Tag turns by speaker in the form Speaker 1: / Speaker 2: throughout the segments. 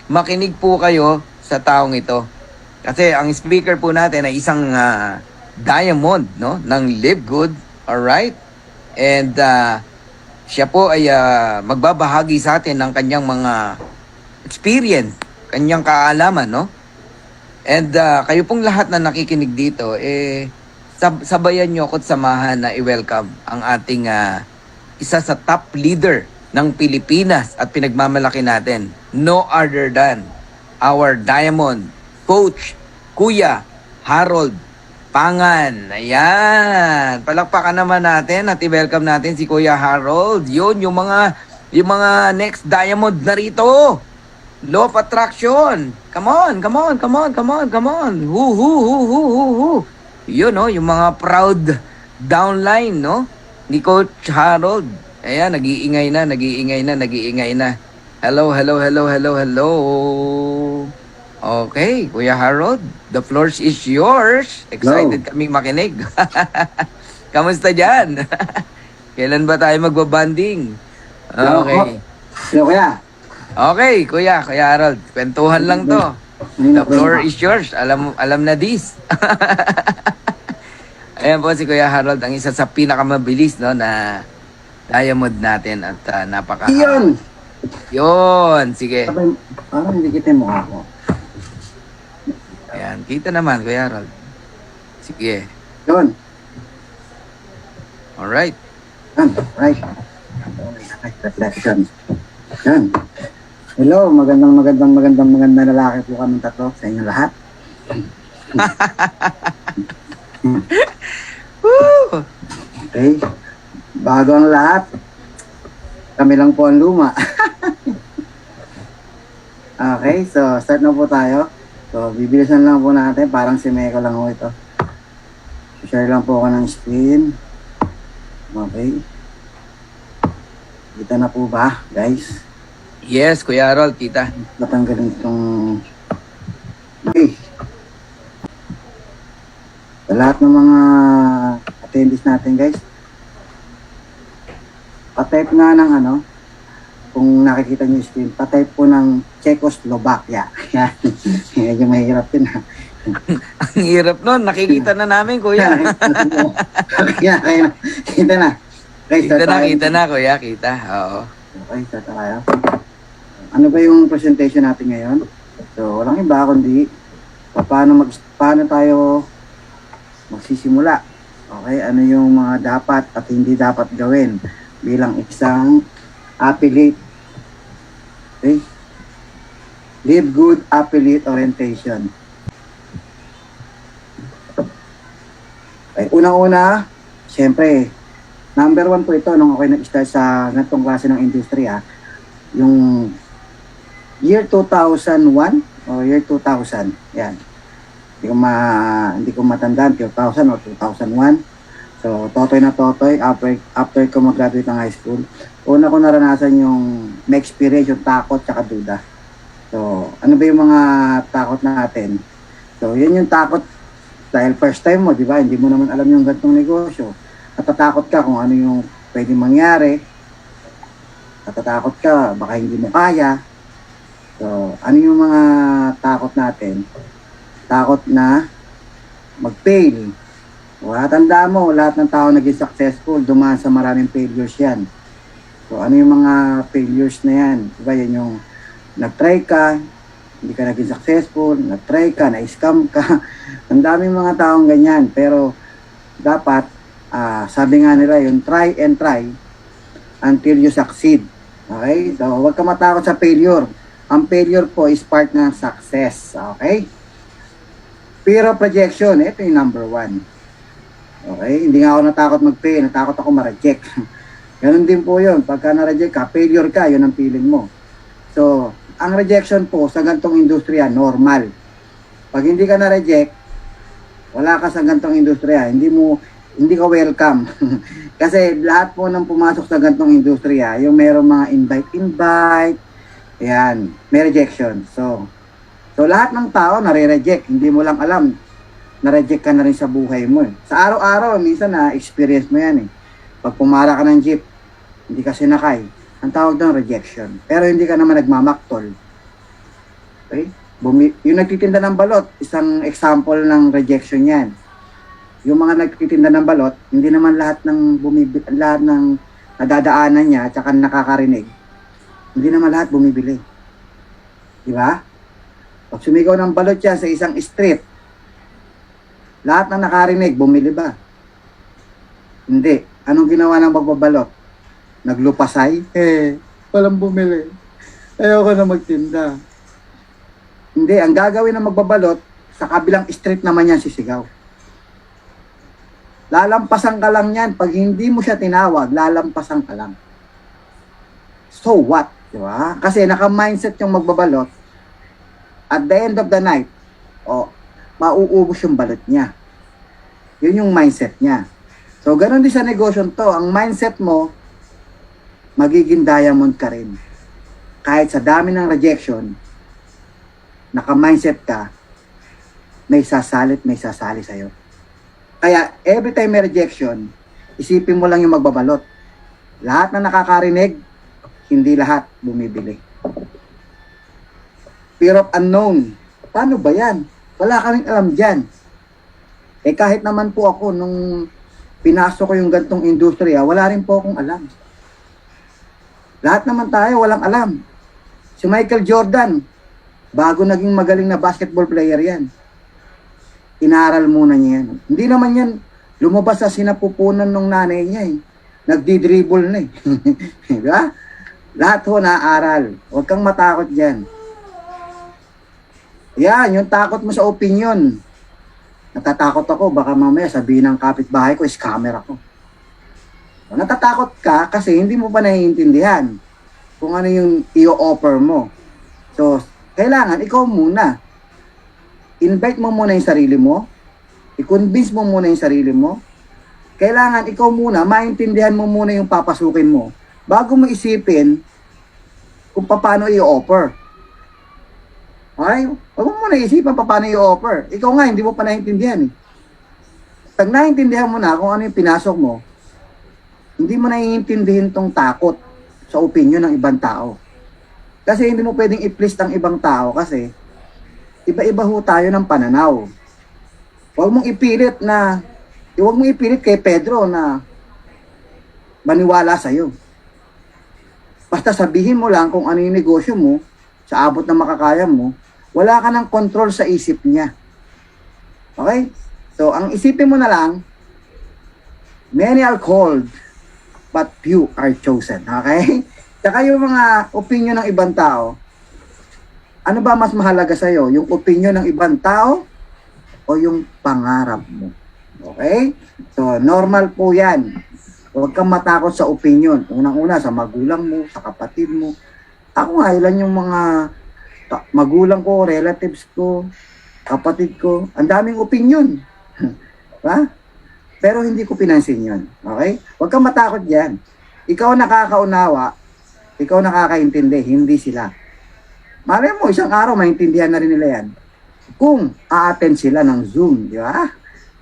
Speaker 1: makinig po kayo sa taong ito. Kasi ang speaker po natin ay isang diamond, no, ng Live Good, alright? And siya po ay magbabahagi sa atin ng kanyang mga experience, kanyang kaalaman, no? And kayo pong lahat na nakikinig dito, sabayan nyo ako at samahan na i-welcome ang ating isa sa top leader ng Pilipinas at pinagmamalaki natin. No other than our diamond coach, Kuya Harold Pangan. Ayan. Palakpakan naman natin at i-welcome natin si Kuya Harold. Yun, yung mga next diamond na rito. Law of attraction. Come on, come on, come on, come on, come on. Hu. Yun, no, yung mga proud downline, no, ni Coach Harold. Ayan, nag-iingay na. Hello. Okay, Kuya Harold, the floor is yours. Excited kaming makinig. Kamusta dyan? Kailan ba tayo magbabanding? Okay.
Speaker 2: Hello, Kuya.
Speaker 1: Okay, Kuya Harold, kwentuhan lang to. The floor is yours. Alam na this. Ayan po si Kuya Harold, ang isa sa pinakamabilis, no, na diamond natin at napaka... Yun, sige.
Speaker 2: Parang hindi kita mo ako.
Speaker 1: Ayan, kita naman, Kuya Harold. Sige.
Speaker 2: Yun.
Speaker 1: Alright.
Speaker 2: Right. Reflection. Yan. Hello, magandang lalaki po kami tatlo sa inyo lahat.
Speaker 1: Woo!
Speaker 2: Okay. Bago ang lahat, kami lang po ang luma. Okay, so start na po tayo. So, bibilisan lang po natin. Parang si Meko lang po ito. Share lang po ako ng screen. Okay. Kita na po ba, guys?
Speaker 1: Yes, Kuya Harold, kita.
Speaker 2: Natanggalin itong... Okay. Sa lahat ng mga attendees natin, guys, patype nga ng kung nakikita niyo yung screen, patype po ng Czechoslovakia. Yan. Medyo mahirap yun, ha.
Speaker 1: Ang hirap nun, nakikita na namin, Kuya.
Speaker 2: Kaya, kita na. Okay,
Speaker 1: Kita na, Kuya, kita. Oo.
Speaker 2: Okay, start tayo. Ano ba yung presentation natin ngayon? So, walang iba kundi paano tayo magsisimula. Okay, ano yung mga dapat at hindi dapat gawin bilang isang affiliate. Okay? Live Good Affiliate Orientation. Okay, unang-una, siyempre, number 1 po ito nung ako nag-start sa ganitong klase ng industriya, yung year 2001 o year 2000. Yan. Hindi ko matandaan 2000 o 2001. So, totoy na totoy after ko mag-graduate ng high school. Una ko naranasan yung may experience, yung takot tsaka duda. So, ano ba yung mga takot natin? So, yun yung takot dahil first time mo, di ba? Hindi mo naman alam yung ganitong negosyo. Natatakot ka kung ano yung pwedeng mangyari. Natatakot ka, baka hindi mo kaya. So, ano yung mga takot natin? Takot na mag-fail. O, tanda mo, lahat ng tao naging successful, dumaan sa maraming failures yan. So, ano yung mga failures na yan? Diba, yan yung nag-try ka, hindi ka naging successful, nag-try ka, na-scam ka. Ang daming mga taong ganyan. Pero, dapat, sabi nga nila, yung try and try until you succeed. Okay? So, huwag ka matakot sa failure. Ang failure po is part ng success. Okay? Fear of rejection. Ito yung number 1. Okay? Hindi nga ako natakot mag-fail. Natakot ako ma-reject. Ganun din po yun. Pagka na-reject ka, failure ka, yun ang feeling mo. So, ang rejection po sa gantong industriya, normal. Pag hindi ka na-reject, wala ka sa gantong industriya. Hindi ka welcome. Kasi lahat po ng pumasok sa gantong industriya, yung merong mga invite, ayan, may rejection. So lahat ng tao nare-reject. Hindi mo lang alam, na-reject ka na rin sa buhay mo. Sa araw-araw, minsan na-experience mo yan. Pag pumara ka ng jeep, hindi ka sinakay. Ang tawag doon, rejection. Pero hindi ka naman nagmamaktol. Okay? Yung nagtitinda ng balot, isang example ng rejection yan. Yung mga nagtitinda ng balot, hindi naman lahat ng lahat ng nadadaanan niya at saka nakakarinig, hindi naman lahat bumibili. Di ba? Pag sumigaw ng balot yan sa isang street, lahat ng nakarinig, bumili ba? Hindi. Anong ginawa ng magbabalot? Naglupasay? Walang bumili. Ayoko na magtinda. Hindi, ang gagawin ng magbabalot, sa kabilang street naman yan sisigaw. Lalampasan ka lang yan. Pag hindi mo siya tinawag, lalampasan ka lang. So what? Di ba? Kasi naka-mindset yung magbabalot, at the end of the night, mauubos yung balot niya. Yun yung mindset niya. So, ganun din sa negosyo to. Ang mindset mo, magiging diamond ka rin. Kahit sa dami ng rejection, naka-mindset ka, may sasali sa'yo. Kaya, every time may rejection, isipin mo lang yung magbabalot. Lahat na nakakarinig, hindi lahat bumibili. Fear of unknown. Paano ba yan? Wala kaming alam dyan. Kahit naman po ako, nung pinasok ko yung gantong industriya, wala rin po akong alam. Lahat naman tayo, walang alam. Si Michael Jordan, bago naging magaling na basketball player yan. Inaral muna niya yan. Hindi naman yan lumabas sa sinapupunan ng nanay niya eh. Nagdi-dribble na eh. Diba? Lahat ho naaral. Huwag kang matakot dyan. Yan, yung takot mo sa opinion. Natatakot ako, baka mamaya sabihin ng kapitbahay ko, scammer ako. Natatakot ka kasi hindi mo pa naiintindihan kung ano yung i-offer mo. So, kailangan ikaw muna. Invite mo muna yung sarili mo. I-convince mo muna yung sarili mo. Kailangan ikaw muna, maintindihan mo muna yung papasukin mo bago mo isipin kung paano i-offer. Okay? Huwag mo muna isipan paano i-offer. Ikaw nga, hindi mo pa naiintindihan eh. Pag naiintindihan mo na kung ano yung pinasok mo, hindi mo naiintindihin tong takot sa opinion ng ibang tao. Kasi hindi mo pwedeng i-please ang ibang tao kasi iba-iba ho tayo ng pananaw. Huwag mong ipilit kay Pedro na maniwala sa'yo. Basta sabihin mo lang kung ano yung negosyo mo, sa abot na makakaya mo, wala ka ng control sa isip niya. Okay? So, ang isipin mo na lang, many are called, but few are chosen. Okay? Saka yung mga opinion ng ibang tao, ano ba mas mahalaga sa'yo? Yung opinion ng ibang tao o yung pangarap mo? Okay? So, normal po yan. Huwag kang matakot sa opinion. Unang-una, sa magulang mo, sa kapatid mo. Ako nga, ilan yung mga magulang ko, relatives ko, kapatid ko. Ang daming opinion. Diba? Pero hindi ko pinansin yun. Okay? Huwag kang matakot dyan. Ikaw nakakaunawa, ikaw nakakaintindi, hindi sila. Malay mo, isang araw, maintindihan na rin nila yan. Kung a-attend sila ng Zoom, di ba?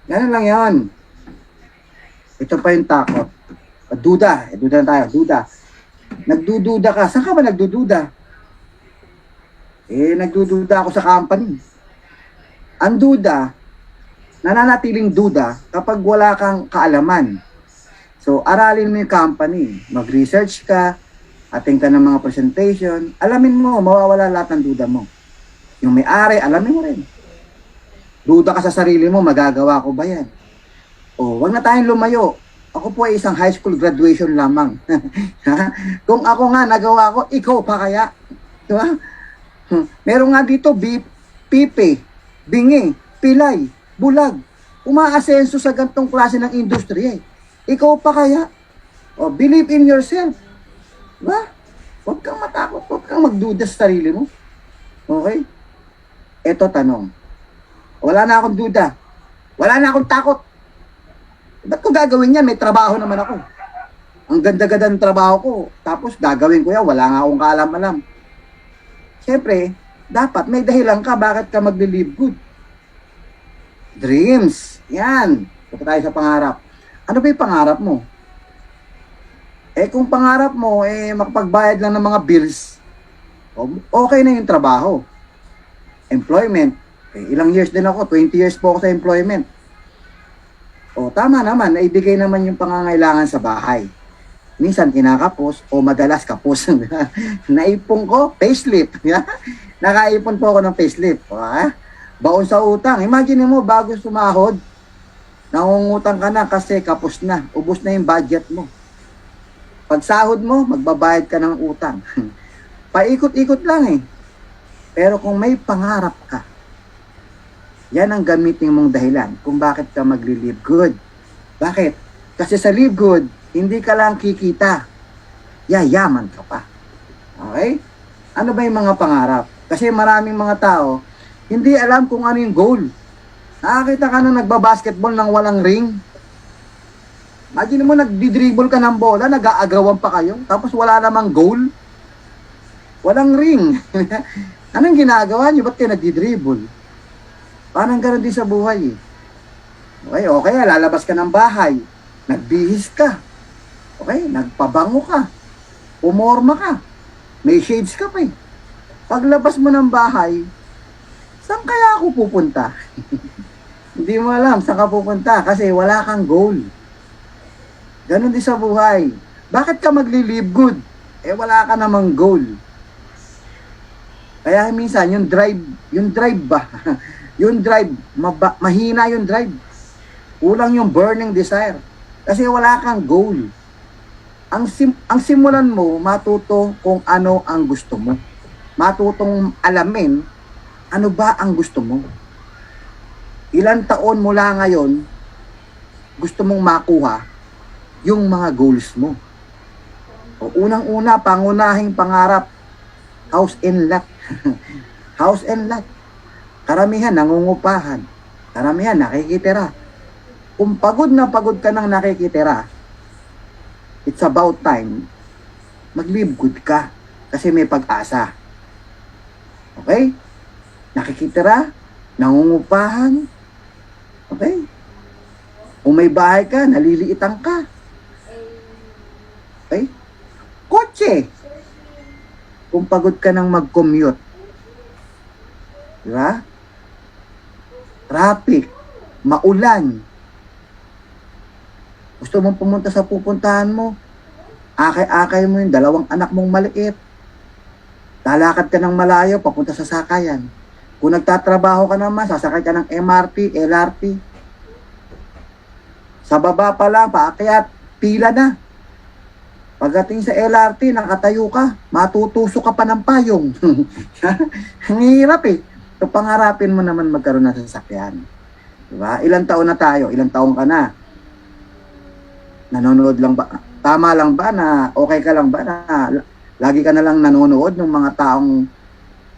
Speaker 2: Ganun lang yon. Ito pa yung takot. Duda. Duda na tayo. Duda. Nagdududa ka. Saan ka ba nagdududa? Nagdududa ako sa company. Ang duda, nananatiling duda kapag wala kang kaalaman. So, aralin mo yung company. Mag-research ka, attend ka ng mga presentation. Alamin mo, mawawala lahat ng duda mo. Yung may-ari, alamin mo rin. Duda ka sa sarili mo, magagawa ko ba yan? Wag na tayong lumayo. Ako po ay isang high school graduation lamang. Kung ako nga nagawa ko, ikaw pa kaya? Diba? Meron nga dito, pipe, bingi, pilay, bulag. Umaasenso sa gantong klase ng industriya. Ikaw pa kaya? Believe in yourself. Diba? Huwag kang matakot, huwag kang magduda sa sarili mo. Okay? Eto tanong. Wala na akong duda. Wala na akong takot. Ba't ko gagawin yan? May trabaho naman ako. Ang ganda-ganda ng trabaho ko. Tapos gagawin ko yan. Wala nga akong kaalam-alam. Siyempre, dapat may dahilan ka bakit ka mag-live good. Dreams. Yan. Punta tayo sa pangarap. Ano ba yung pangarap mo? Kung pangarap mo, makapagbayad lang ng mga bills, okay na yung trabaho. employment. Ilang years din ako, 20 years po ako sa employment. O tama naman, naibigay naman yung pangangailangan sa bahay. Minsan kinakapos o madalas kapos. Naipon ko, payslip. Nakaipon po ako ng payslip. Baon sa utang. Imagine mo, bago sumahod, nangungutang ka na kasi kapos na. Ubos na yung budget mo. Pag sahod mo, magbabayad ka ng utang. Paikot-ikot lang eh. Pero kung may pangarap ka, yan ang gamitin mong dahilan kung bakit ka magli-live good. Bakit? Kasi sa live good, hindi ka lang kikita. Yayaman ka pa. Okay? Ano ba yung mga pangarap? Kasi maraming mga tao, hindi alam kung ano yung goal. Nakakita ka na nagbabasketball ng walang ring. Imagine mo, nagdi-dribble ka ng bola, nag-aagawan pa kayo, tapos wala namang goal. Walang ring. Anong ginagawa niyo? Ba't kayo nagdi-dribble? Parang gano'n din sa buhay eh. Okay, lalabas ka ng bahay. Nagbihis ka. Okay, nagpabango ka. Umorma ka. May shades ka pa eh. Paglabas mo ng bahay, saan kaya ako pupunta? Hindi mo alam saan ka pupunta kasi wala kang goal. Ganon din sa buhay. Bakit ka magli-live good? Wala ka namang goal. Kaya minsan, yung drive ba? Yung drive, mahina yung drive. Kulang yung burning desire. Kasi wala kang goal. Ang simulan mo, matuto kung ano ang gusto mo. Matutong alamin, ano ba ang gusto mo. Ilang taon mula ngayon, gusto mong makuha yung mga goals mo. O unang-una, pangunahing pangarap, house and lot. House and lot. Karamihan nangungupahan. Karamihan nakikitira. Kung pagod na pagod ka nang nakikitira, it's about time mag-live good ka. Kasi may pag-asa. Okay? Nakikitira, nangungupahan. Okay? Kung may bahay ka, naliliitan ka. Okay? Kotse. Kung pagod ka nang mag-commute. Diba? Traffic, maulan. Gusto mong pumunta sa pupuntahan mo, akay-akay mo yung dalawang anak mong maliit. Lalakad ka ng malayo, papunta sa sakayan. Kung nagtatrabaho ka naman, sasakay ka ng MRT, LRT. Sa baba pa lang, paakyat, pila na. Pagdating sa LRT, nakatayo ka, matutusok ka pa ng payong. Ang hirap eh. So, pangarapin mo naman magkaroon ng sasakyan. Diba? Ilang taon na tayo? Ilang taon ka na? Nanonood lang ba? Tama lang ba na okay ka lang ba na lagi ka na lang nanonood ng mga taong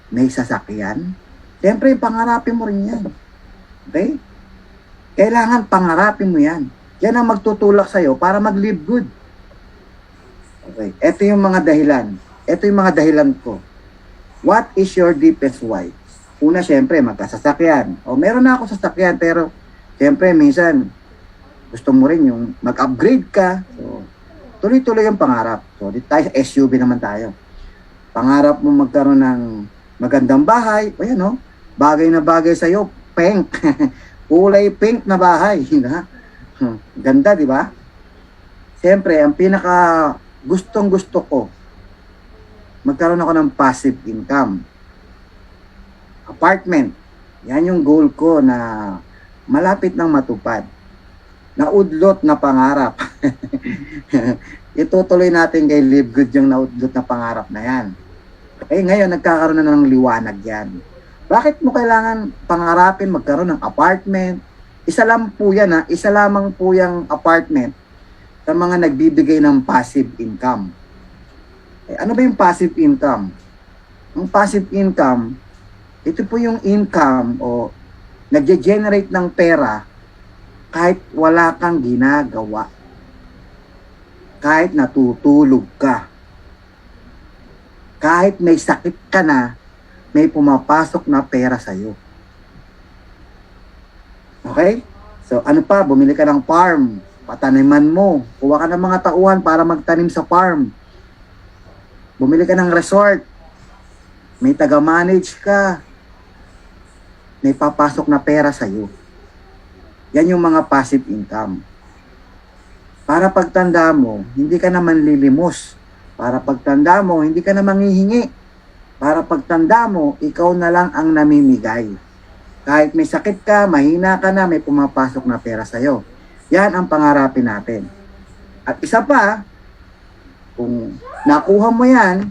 Speaker 2: may sasakyan? Siyempre, pangarapin mo rin yan. Okay? Kailangan pangarapin mo yan. Yan ang magtutulak sa'yo para mag-live good. Okay. Ito yung mga dahilan. Ito yung mga dahilan ko. What is your deepest why? Una, syempre, magkasasakyan. O, meron na ako sasakyan, pero, syempre, minsan, gusto mo rin yung mag-upgrade ka. So, tuloy-tuloy yung pangarap. So, dito tayo sa SUV naman tayo. Pangarap mo magkaroon ng magandang bahay. O, yan, no? Bagay na bagay sa'yo. Pink. Kulay pink na bahay. Ganda, di ba? Syempre, ang pinaka gustong-gusto ko, magkaroon ako ng passive income. Apartment. Yan yung goal ko na malapit nang matupad. Naudlot na pangarap. Itutuloy natin kay Live Good yung naudlot na pangarap na yan. Ngayon, nagkakaroon na ng liwanag yan. Bakit mo kailangan pangarapin magkaroon ng apartment? Isa lang po yan isa lamang po yung apartment sa mga nagbibigay ng passive income. Ano ba yung passive income? Ang passive income, ito po yung income o nagge-generate ng pera kahit wala kang ginagawa. Kahit natutulog ka. Kahit may sakit ka na, may pumapasok na pera sa'yo. Okay? So, ano pa? Bumili ka ng farm. Pataniman mo. Kuha ka ng mga tauhan para magtanim sa farm. Bumili ka ng resort. May taga-manage ka. may papasok na pera sa'yo. Yan yung mga passive income. Para pagtanda mo, hindi ka na manlilimos. Para pagtanda mo, hindi ka na manghihingi. Para pagtanda mo, ikaw na lang ang namimigay. Kahit may sakit ka, mahina ka na, may pumapasok na pera sa'yo. Yan ang pangarapin natin. At isa pa, kung nakuha mo yan,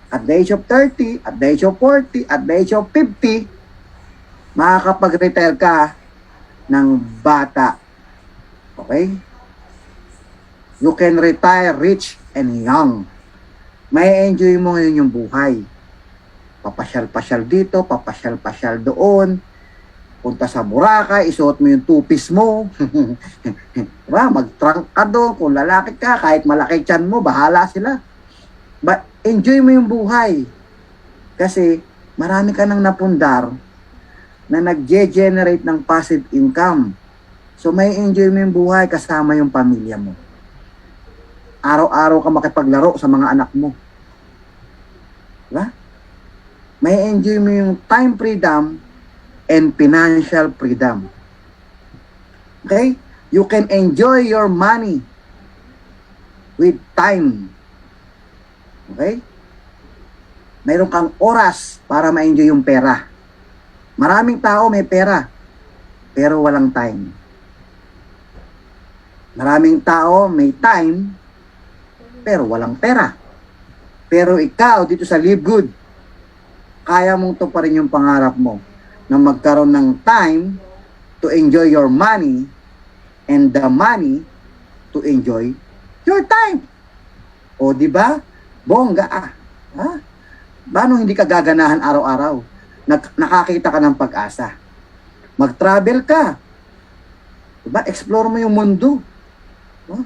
Speaker 2: at the age of 30, at the age of 40, at the age of 50, makakapag-retire ka ng bata. Okay? You can retire rich and young. May enjoy mo ngayon yung buhay. Papasyal-pasyal dito, papasyal-pasyal doon. Punta sa Boracay, isuot mo yung two-piece mo. Diba? Mag-trunk ka doon. Kung lalaki ka, kahit malaki tiyan mo, bahala sila. But enjoy mo yung buhay. Kasi marami ka nang napundar na nag-generate ng passive income. So may enjoy mo yung buhay kasama yung pamilya mo. Araw-araw ka makipaglaro sa mga anak mo. Diba? May enjoy mo yung time freedom and financial freedom. Okay? You can enjoy your money with time. Okay? Mayroon kang oras para ma-enjoy yung pera. Maraming tao may pera, pero walang time. Maraming tao may time, pero walang pera. Pero ikaw, dito sa Live Good, kaya mong tuparin yung pangarap mo na magkaroon ng time to enjoy your money and the money to enjoy your time. O, di ba? Bongga ah. Ha? Paano hindi ka gaganahan araw-araw? Nakakita ka ng pag-asa. Mag-travel ka. Diba? Explore mo yung mundo. Huh?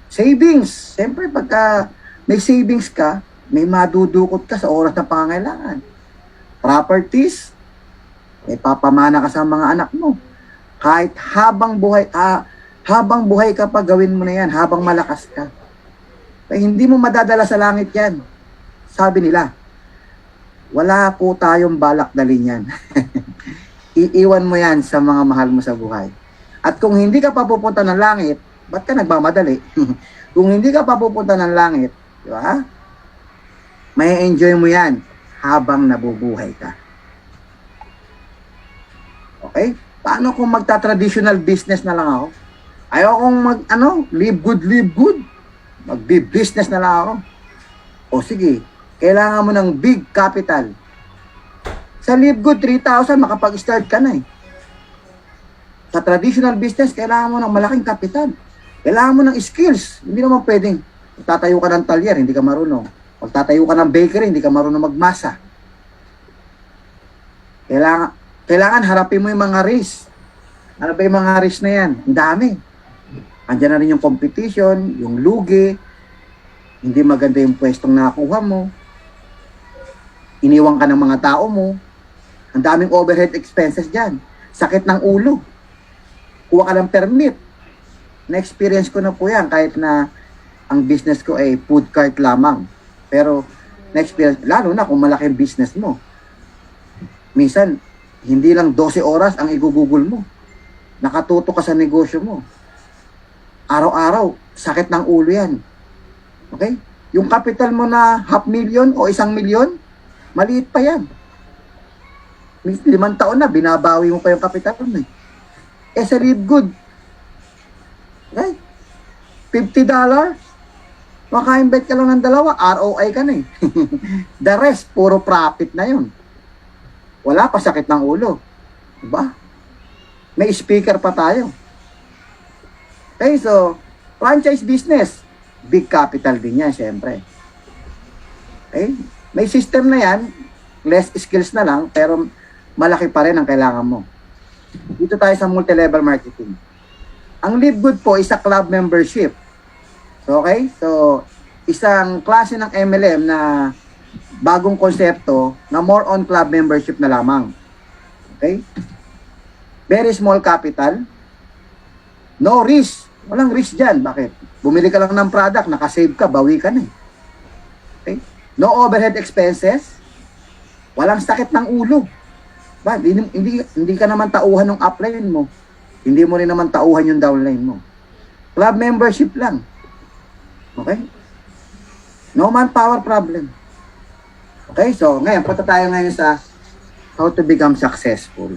Speaker 2: Savings. Siyempre, pagka may savings ka, may madudukot ka sa oras na pangangailangan. Properties, may papamana ka sa mga anak mo. Kahit habang buhay ka pa, gawin mo na yan, habang malakas ka. Hindi mo madadala sa langit yan. Sabi nila, wala po tayong balak dalhin yan. Iiwan mo yan sa mga mahal mo sa buhay. At kung hindi ka pa pupunta ng langit, ba't ka nagmamadali? Kung hindi ka pa pupunta ng langit, di ba? May enjoy mo yan habang nabubuhay ka. Okay? Paano kung magta-traditional business na lang ako? Ayaw kong live good. Magbi-business na lang ako. O sige, kailangan mo ng big capital. Sa Live Good 3,000, makapag-start ka na eh. Sa traditional business, kailangan mo ng malaking capital. Kailangan mo ng skills. Hindi naman pwedeng magtatayo ka ng talyer, hindi ka marunong. Magtatayo ka ng bakery, hindi ka marunong magmasa. Kailangan harapin mo yung mga risk. Ano ba yung mga risk na yan? Ang dami. Andiyan na rin yung competition, yung lugi, hindi maganda yung pwestong nakakuha mo, iniwan ka ng mga tao mo, ang daming overhead expenses dyan, sakit ng ulo, kuha ka ng permit. Na-experience ko na po yan, kahit na ang business ko ay food cart lamang. Pero, na-experience, lalo na kung malaki ang business mo. Minsan, hindi lang 12 oras ang igugugol mo. Nakatuto ka sa negosyo mo. Araw-araw, sakit ng ulo yan. Okay? Yung capital mo na 500,000 o 1,000,000, maliit pa yan. 5 taon na, binabawi mo pa yung capital mo eh. Sa Live Good, okay? $50, maka-invest ka lang ng 2, ROI ka na eh. The rest, puro profit na yun. Wala pa sakit ng ulo. Diba? May speaker pa tayo. Okay, so, franchise business, big capital din yan, syempre. Okay? May system na yan, less skills na lang, pero malaki pa rin ang kailangan mo. Dito tayo sa multi-level marketing. Ang Live Good po is a club membership. So, okay? So, isang klase ng MLM na bagong konsepto na more on club membership na lamang. Okay? Very small capital. No risk. Walang risk dyan. Bakit? Bumili ka lang ng product, nakasave ka, bawi ka na eh. Okay? No overhead expenses. Walang sakit ng ulo. Ba, hindi ka naman tauhan ng upline mo. Hindi mo rin naman tauhan yung downline mo. Club membership lang. Okay? No manpower problem. Okay, so ngayon, punta tayo ngayon sa how to become successful.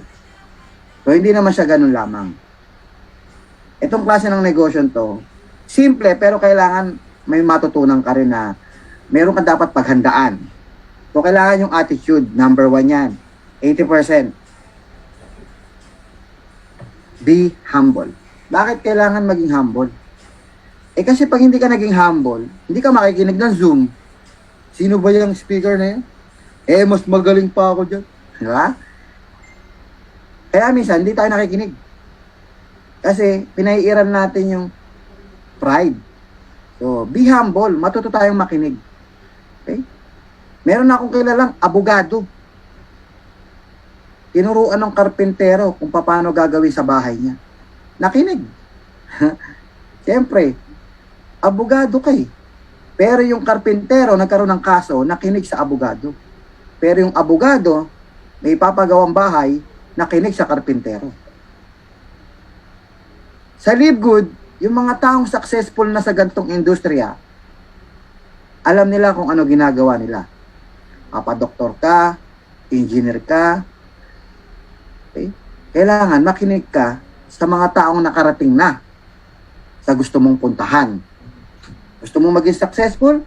Speaker 2: So, hindi naman siya ganun lamang. Itong klase ng negosyo to, simple, pero kailangan may matutunan ka rin na meron ka dapat paghandaan. So, kailangan yung attitude, number 1 yan. 80%. Be humble. Bakit kailangan maging humble? Kasi pag hindi ka naging humble, hindi ka makikinig ng Zoom. Sino ba yung speaker na yun? Mas magaling pa ako dyan. Di ba? Kaya minsan, hindi tayo nakikinig. Kasi, pinaiiran natin yung pride. So, be humble. Matuto tayong makinig. Okay? Meron akong kilalang abogado. Tinuruan ng karpentero kung paano gagawin sa bahay niya. Nakinig. Siyempre, abogado ka eh. Pero yung karpentero nagkaroon ng kaso, nakinig sa abogado. Pero yung abogado, may papagawang bahay, nakinig sa karpentero. Sa Live Good, yung mga taong successful na sa gantong industriya, alam nila kung ano ginagawa nila. Doktor ka, engineer ka, okay? Kailangan makinig ka sa mga taong nakarating na sa gusto mong puntahan. Gusto mong maging successful?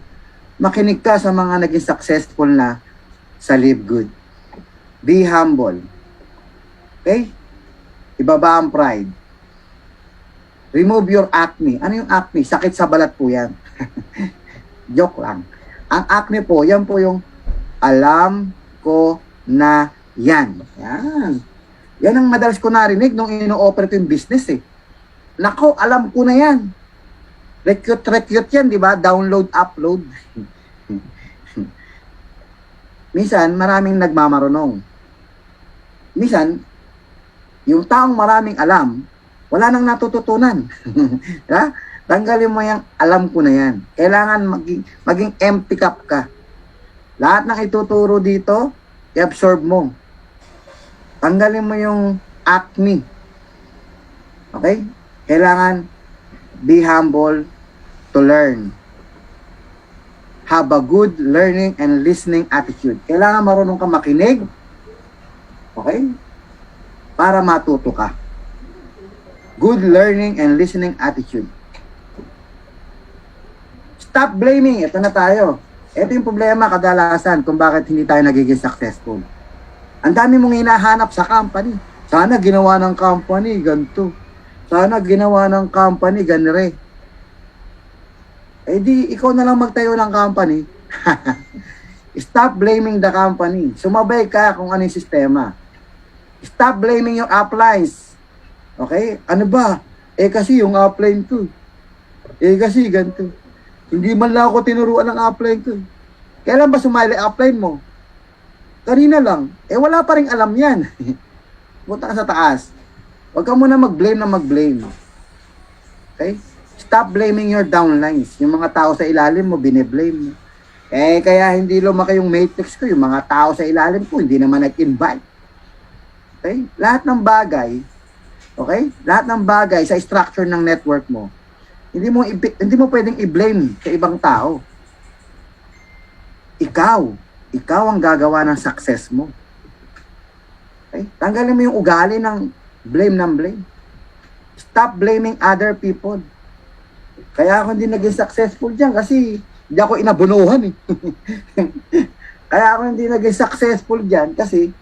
Speaker 2: Makinig ka sa mga naging successful na sa Live Good. Be humble. Okay? Ibaba ang pride. Remove your acne. Ano yung acne? Sakit sa balat po yan. Joke lang. Ang acne po, yan po yung alam ko na yan. Yan. Yan ang madalas ko narinig nung ino-operate yung business eh. Nako, alam ko na yan. Recute yan, di ba? Download, upload. Minsan, maraming nagmamarunong. Minsan, yung taong maraming alam, wala nang natututunan. Ha? Tanggalin mo yung alam ko na yan. Kailangan maging empty cup ka. Lahat ng ituturo dito, i-absorb mo. Tanggalin mo yung acne. Okay? Kailangan be humble to learn. Have a good learning and listening attitude. Kailangan marunong ka makinig. Okay? Para matuto ka. Good learning and listening attitude. Stop blaming. Ito na tayo. Ito yung problema kadalasan kung bakit hindi tayo nagiging successful. Ang dami mong hinahanap sa company. Sana ginawa ng company ganito. Sana ginawa ng company ganire. Di ikaw na lang magtayo ng company. Stop blaming the company. Sumabay ka kung ano yung sistema. Stop blaming your uplines. Okay? Ano ba? Kasi yung upline ko. Kasi ganito. Hindi man lang ako tinuruan ng upline ko. Kailan ba sumali upline mo? Kanina lang. Wala pa rin alam yan. Punta ka sa taas. Huwag ka muna mag-blame na mag-blame. Okay? Stop blaming your downlines. Yung mga tao sa ilalim mo, bine-blame mo. Kaya hindi lumaki yung matrix ko. Yung mga tao sa ilalim ko, hindi naman nag-invite. Okay? Lahat ng bagay, okay? Lahat ng bagay sa structure ng network mo, hindi mo pwedeng i-blame sa ibang tao. Ikaw ang gagawa ng success mo. Okay? Tanggalin mo yung ugali ng blame. Stop blaming other people. Kaya ako hindi naging successful dyan kasi hindi ako inabunuhan eh. Kaya ako hindi naging successful dyan kasi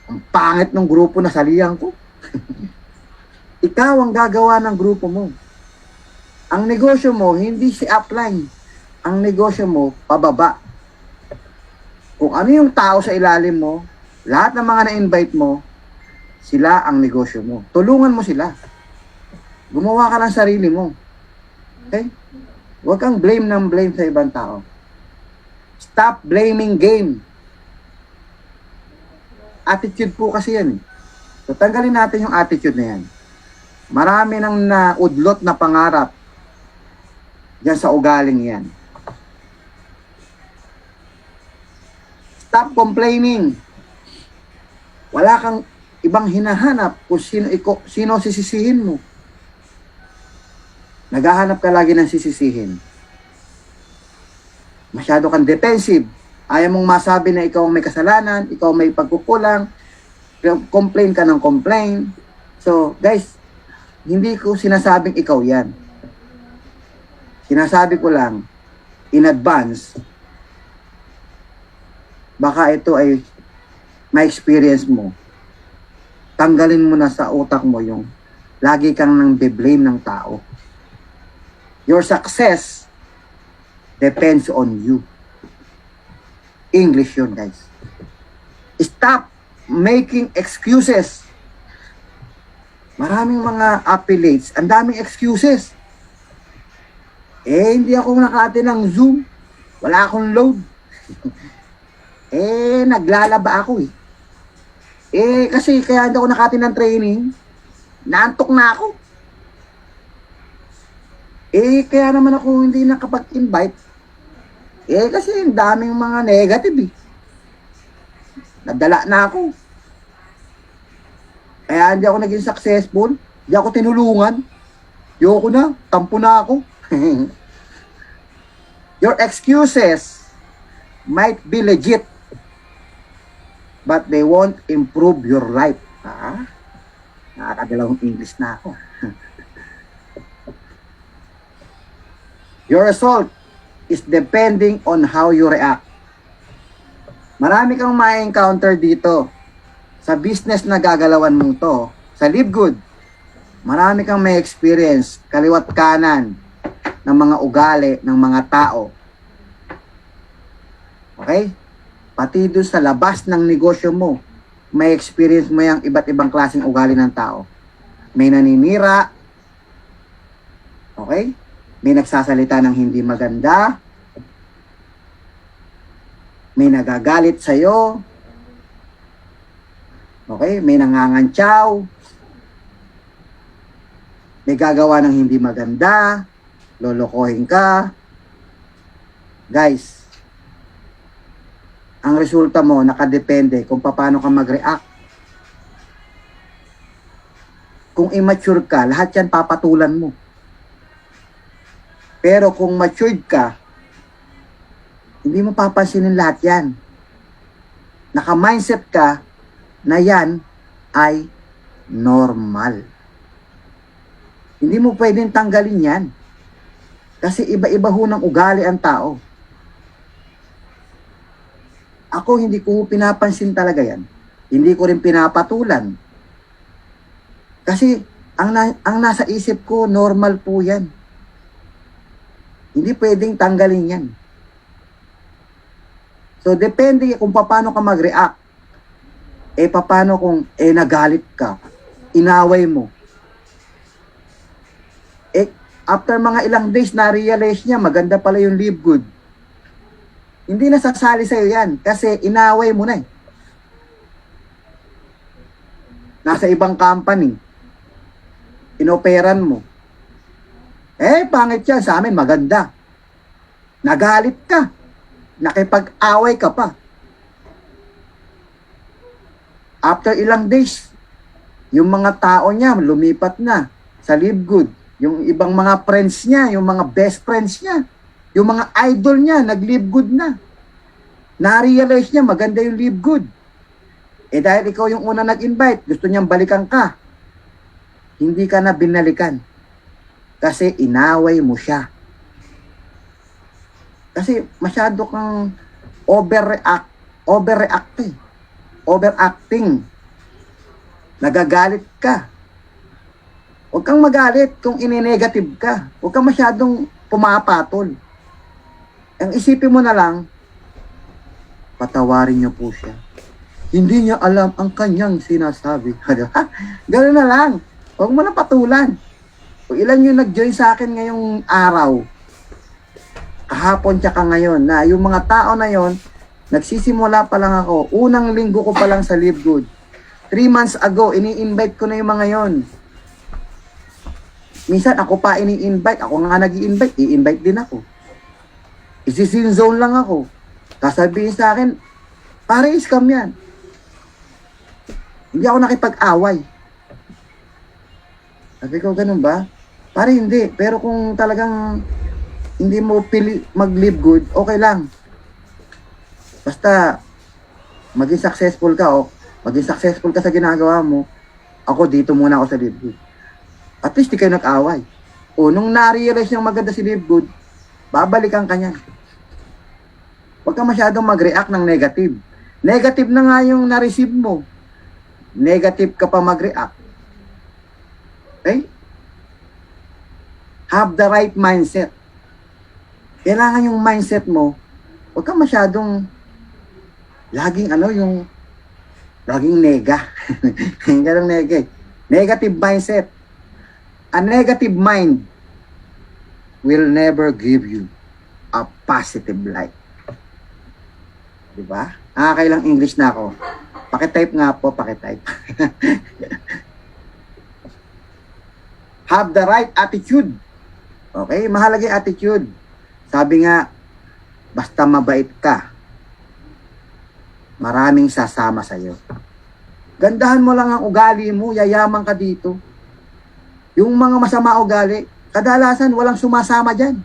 Speaker 2: ang pangit ng grupo na salihan ko. Ikaw ang gagawa ng grupo mo. Ang negosyo mo, hindi si upline. Ang negosyo mo, pababa. Kung ano yung tao sa ilalim mo, lahat ng mga na-invite mo, sila ang negosyo mo. Tulungan mo sila. Gumawa ka ng sarili mo. Okay? Huwag kang blame sa ibang tao. Stop blaming game. Attitude po kasi yan. So, tanggalin natin yung attitude na yan. Marami nang naudlot na pangarap dyan sa ugaling yan. Stop complaining. Wala kang ibang hinahanap kung sino sisisihin mo. Naghahanap ka lagi ng sisisihin. Masyado kang defensive. Ayaw mong masabi na ikaw ang may kasalanan, ikaw ang may pagkukulang, complain ka ng complain. So, guys, hindi ko sinasabing ikaw yan. Sinasabi ko lang, in advance, baka ito ay ma-experience mo. Tanggalin mo na sa utak mo yung lagi kang nang be-blame ng tao. Your success depends on you. English yun, guys. Stop making excuses. Maraming mga appellates, ang daming excuses. Hindi ako nakati ng Zoom. Wala akong load. Naglalaba ako kasi kaya hindi ako nakati ng training. Naantok na ako. Kaya naman ako hindi nakapag-invite. Kasi ang daming mga negative Nadala na ako. Kaya hindi ako naging successful. Hindi ako tinulungan. Yoko na. Tampo na ako. Your excuses might be legit, but they won't improve your life. Nakakadalawang English na ako. Your result is depending on how you react. Marami kang ma-encounter dito sa business na gagalawan mo to, sa Live Good. Marami kang may experience, kaliwat kanan ng mga ugali ng mga tao. Okay? Pati doon sa labas ng negosyo mo, may experience mo yung iba't ibang klaseng ugali ng tao. May naninira, okay? May nagsasalita ng hindi maganda, may nagagalit sa'yo, okay? May nangangantsaw, may gagawa ng hindi maganda, lolokohin ka. Guys, ang resulta mo nakadepende kung paano ka mag-react. Kung immature ka, lahat yan papatulan mo. Pero kung matured ka, hindi mo papansinin lahat yan. Naka-mindset ka na yan ay normal. Hindi mo pwedeng tanggalin yan. Kasi iba-iba ho ng ugali ang tao. Ako hindi ko pinapansin talaga yan. Hindi ko rin pinapatulan. Kasi ang nasa isip ko, normal po yan. Hindi pwedeng tanggalin yan. So, depende kung paano ka mag-react. Paano kung nagalit ka, inaway mo. After mga ilang days, na-realize niya, maganda pala yung Live Good. Hindi nasasali sa'yo yan kasi inaway mo na Nasa ibang company. Inoperan mo. Pangit yan. Sa amin, maganda. Nagalit ka. Nakipag-away ka pa. After ilang days, yung mga tao niya, lumipat na sa Live Good. Yung ibang mga friends niya, yung mga best friends niya, yung mga idol niya, nag-Live Good na. Na-realize niya, maganda yung Live Good. Dahil ikaw yung una nag-invite, gusto niyang balikan ka. Hindi ka na binalikan. Kasi inaway mo siya. Kasi masyado kang overacting. Nagagalit ka. Huwag kang magalit kung ine-negative ka. Huwag kang masyadong pumapatol. Ang isipin mo na lang, patawarin niyo po siya. Hindi niya alam ang kanyang sinasabi. Gano'n na lang. Huwag mo na patulan. Kung ilan yung nag-join sa akin ngayong araw, kahapon tsaka ngayon, na yung mga tao na yon, nagsisimula pa lang ako. Unang linggo ko pa lang sa Live Good. 3 months ago, ini-invite ko na yung mga yon. Minsan ako pa ini-invite. Ako nga nag-i-invite. I-invite din ako. Isi-sin zone lang ako. Sasabihin sa akin, pare, scam yan. Hindi ako nakipag-away. Sabi ko, ganun ba? Pare, hindi. Pero kung talagang hindi mo pili mag-live good, okay lang. Basta, maging successful ka, o maging successful ka sa ginagawa mo, ako dito muna ako sa live good. At least di kayo nag-away. O, nung na-realize niyang maganda si live good, babalikan ka niya. Huwag ka masyadong mag-react ng negative. Negative na nga yung na-receive mo. Negative ka pa mag-react. Okay? Have the right mindset. Kailangan yung mindset mo, huwag ka masyadong laging laging nega. Ganang nega. Negative mindset. A negative mind will never give you a positive life. Diba? Nakakailang English na ako. Pakitype nga po, pakitype. Have the right attitude. Okay? Mahalaga yung attitude. Sabi nga, basta mabait ka, maraming sasama sa'yo. Gandahan mo lang ang ugali mo, yayaman ka dito. Yung mga masama ugali, kadalasan walang sumasama dyan.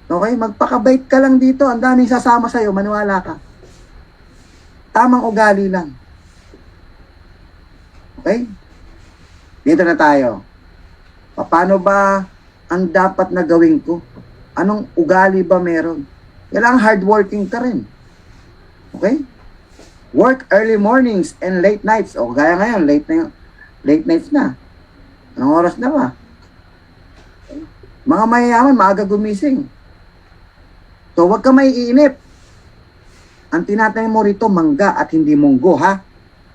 Speaker 2: Okay? Magpakabait ka lang dito, ang daming sasama sa'yo, maniwala ka. Tamang ugali lang. Okay? Dito na tayo. Paano ba ang dapat na gawin ko? Anong ugali ba meron? Kailangan hardworking ka rin. Okay? Work early mornings and late nights. O, gaya ngayon, late nights na. Anong oras na ba? Mga mayayaman, maaga gumising. So, huwag ka maiinip. Ang tinatanim mo rito, mangga at hindi munggo, ha?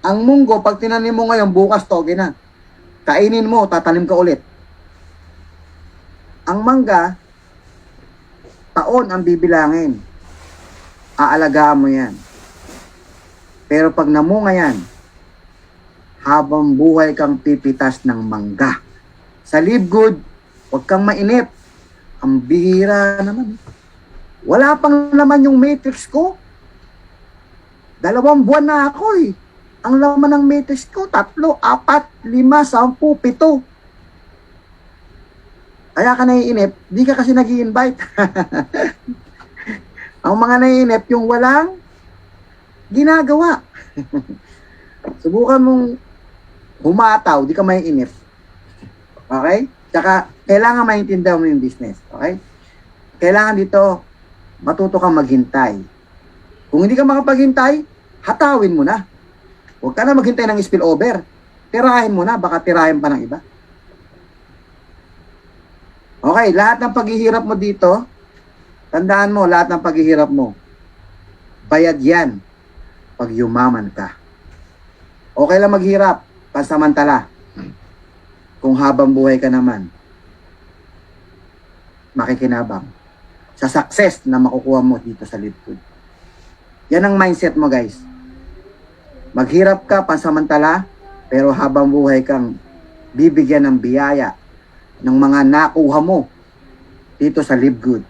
Speaker 2: Ang munggo, pag tinanim mo ngayon, bukas toge na. Kainin mo, tatanim ka ulit. Ang mangga, taon ang bibilangin. Aalagaan mo yan. Pero pag namunga yan, habang buhay kang pipitas ng mangga. Sa live good, huwag kang mainip. Ang bihira naman. Wala pang laman yung matrix ko. 2 buwan na ako eh. Ang laman ng matrix ko, 3, 4, 5, 10, 7. Kaya ka naiinip, di ka kasi nag-i-invite. Ang mga naiinip, yung walang ginagawa. Subukan mong humataw, di ka maiinip. Okay? Tsaka, kailangan maintindihan mo yung business. Okay? Kailangan dito, matuto kang maghintay. Kung hindi ka makapaghintay, hatawin mo na. Huwag ka na maghintay ng spillover. Tirahin mo na, baka tirahin pa ng iba. Okay, lahat ng paghihirap mo dito, tandaan mo, lahat ng paghihirap mo, bayad yan pag yumaman ka. Okay lang maghirap, pansamantala. Kung habang buhay ka naman, makikinabang sa success na makukuha mo dito sa Live Good. Yan ang mindset mo, guys. Maghirap ka pansamantala, pero habang buhay kang bibigyan ng biyaya ng mga nakuha mo dito sa Live Good.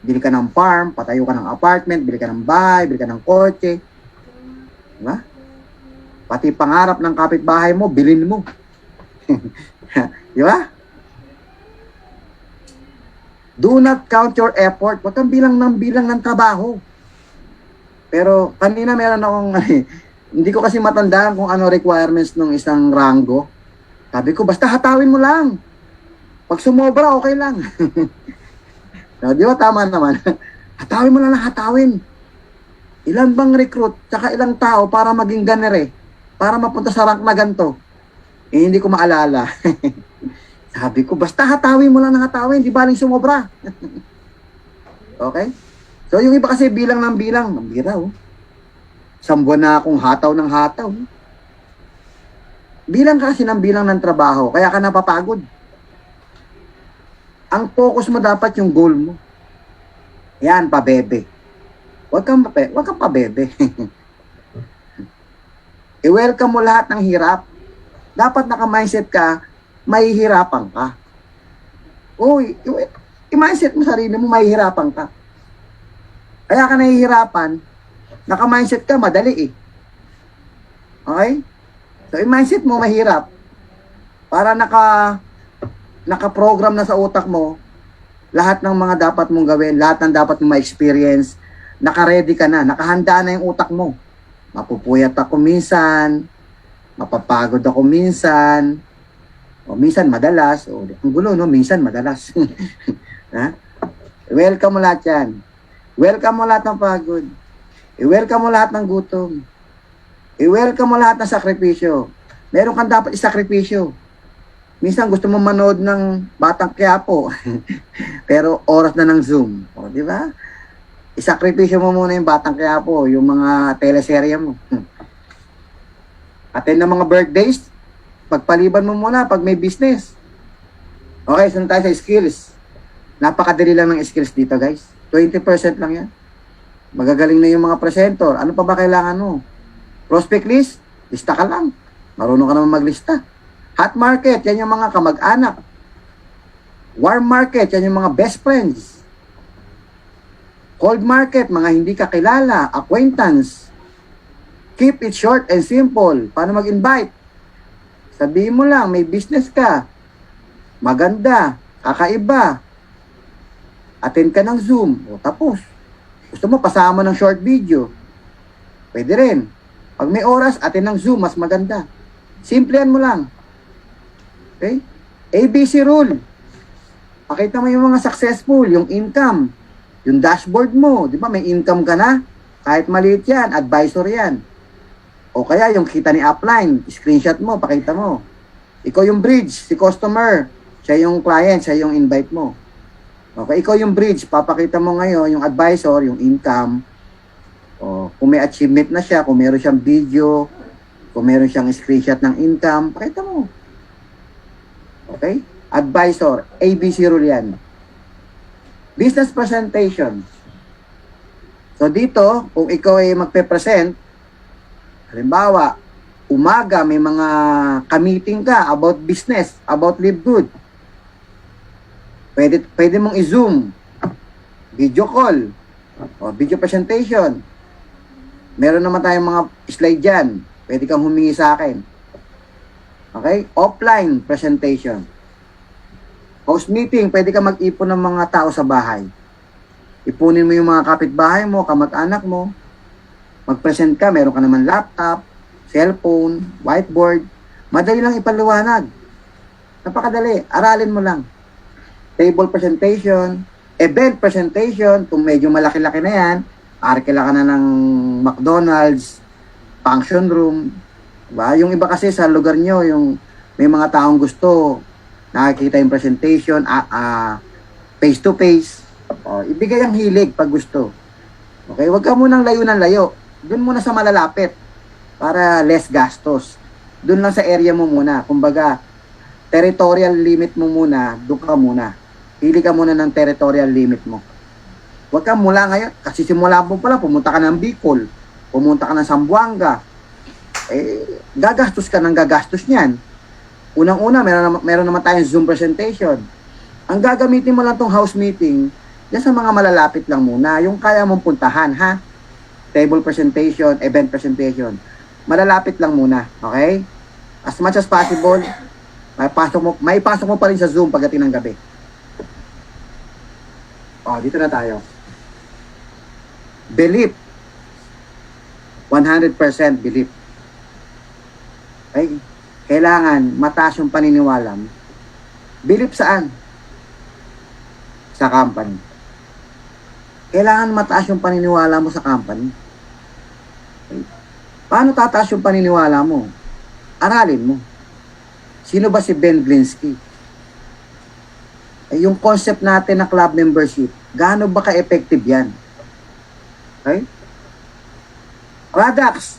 Speaker 2: Bili ka ng farm, patayo ka ng apartment, bili ka ng bahay, bili ka ng kotse. Diba? Pati pangarap ng kapitbahay mo, bilhin mo. Diba? Do not count your effort. Huwag kang bilang ng trabaho. Pero kanina meron akong, hindi ko kasi matandaan kung ano requirements ng isang ranggo. Sabi ko, basta hatawin mo lang. Pag sumobra, okay lang. So, di ba tama naman? Hatawin mo lang na hatawin. Ilan bang recruit, tsaka ilang tao para maging ganere, para mapunta sa rank na ganito? Eh, hindi ko maalala. Sabi ko, basta hatawin mo lang na hatawin, di baling sumobra. Okay? So, yung iba kasi bilang ng bilang, mambira, oh. 1 buwan na akong hataw ng hataw. Bilang ka kasi ng bilang ng trabaho, kaya ka napapagod. Ang focus mo dapat yung goal mo. Yan, pabebe. Huwag kang pabebe. I-welcome mo lahat ng hirap. Dapat naka-mindset ka, mahihirapan ka. Uy, i-mindset mo sarili mo, mahihirapan ka. Kaya ka nahihirapan, naka-mindset ka, madali eh. Okay? So, yung mindset mo mahirap. Para naka-program na sa utak mo lahat ng mga dapat mong gawin, lahat ng dapat mong ma-experience, naka-ready ka na, nakahanda na yung utak mo. Mapupuyat ako minsan, mapapagod ako minsan, o minsan madalas, o ang gulo, no? Minsan madalas. Ha? Welcome mo lahat yan. Welcome mo lahat ng pagod. I-welcome mo lahat ng gutom. I-welcome mo lahat ng sakripisyo. Meron kang dapat isakripisyo. Minsan gusto mo manood ng Batang Quiapo. Pero oras na ng Zoom. O, di ba? Isakripisyo mo muna yung Batang Quiapo, yung mga teleserye mo. Attend ng mga birthdays, pagpaliban mo muna pag may business. Okay, sunod tayo sa skills. Napakadali lang ng skills dito, guys. 20% lang yan. Magagaling na yung mga presenter. Ano pa ba kailangan mo? Prospect list, lista ka lang. Marunong ka naman maglista. Hot market, yan yung mga kamag-anak. Warm market, yan yung mga best friends. Cold market, mga hindi kakilala, acquaintance. Keep it short and simple. Paano mag-invite? Sabihin mo lang, may business ka. Maganda, kakaiba. Attend ka ng Zoom. O tapos. Gusto mo, pasama ng short video. Pwede rin. Pag may oras, attend ng Zoom, mas maganda. Simplihan mo lang. Okay? ABC rule. Pakita mo yung mga successful, yung income, yung dashboard mo. Di ba, may income ka na? Kahit maliit yan, advisor yan. O kaya yung kita ni upline, screenshot mo, pakita mo. Ikaw yung bridge, si customer, siya yung client, siya yung invite mo. Okay, ikaw yung bridge, papakita mo ngayon yung advisor, yung income. O, kung may achievement na siya, kung meron siyang video, kung meron siyang screenshot ng income, pakita mo. Okay? Advisor, ABC rule yan. Business presentation. So dito, kung ikaw ay magpe-present, halimbawa, umaga may mga ka-meeting ka about business, about live good. Pwede mong i-zoom, video call, o video presentation. Meron naman tayong mga slide dyan. Pwede kang humingi sa akin. Okay? Offline presentation. House meeting, pwede ka mag-ipon ng mga tao sa bahay. Ipunin mo yung mga kapitbahay mo, kamag-anak mo. Mag-present ka, meron ka naman laptop, cellphone, whiteboard. Madali lang ipaliwanag. Napakadali. Aralin mo lang. Table presentation, event presentation, kung medyo malaki-laki na yan, arkila ka na ng McDonald's, function room. Diba? Yung iba kasi sa lugar nyo, yung may mga taong gusto, nakikita yung presentation, face-to-face. O, ibigay ang hilig pag gusto. Okay? Huwag ka munang layo ng layo. Doon muna sa malalapit para less gastos. Doon lang sa area mo muna. Kumbaga, territorial limit mo muna, doon ka muna. Pili ka muna ng territorial limit mo. Huwag ka mula ngayon, kasi simula mo pala, pumunta ka ng Bicol, pumunta ka ng Zamboanga, gagastos ka ng gagastos niyan. Unang-una, meron naman tayong Zoom presentation. Ang gagamitin mo lang tong house meeting, yan sa mga malalapit lang muna, yung kaya mong puntahan, ha? Table presentation, event presentation. Malalapit lang muna, okay? As much as possible, may pasok mo pa rin sa Zoom pagdating ng gabi. Dito na tayo. Belief. 100% belief. Okay? Kailangan mataas yung paniniwala mo. Belief saan? Sa company. Kailangan mataas yung paniniwala mo sa company. Okay? Paano tataas yung paniniwala mo? Aralin mo. Sino ba si Ben Glinsky? Yung concept natin na club membership, gaano ba ka-effective yan? Okay? Products.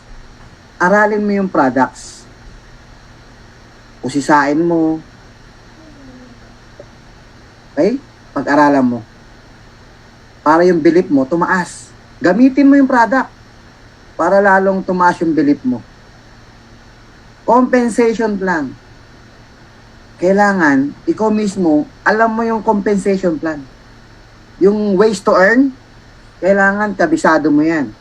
Speaker 2: Aralin mo yung products. Usisain mo. Okay? Pag-aralan mo. Para yung belief mo tumaas. Gamitin mo yung product para lalong tumaas yung belief mo. Compensation plan. Kailangan, ikaw mismo, alam mo yung compensation plan. Yung ways to earn, kailangan kabisado mo yan.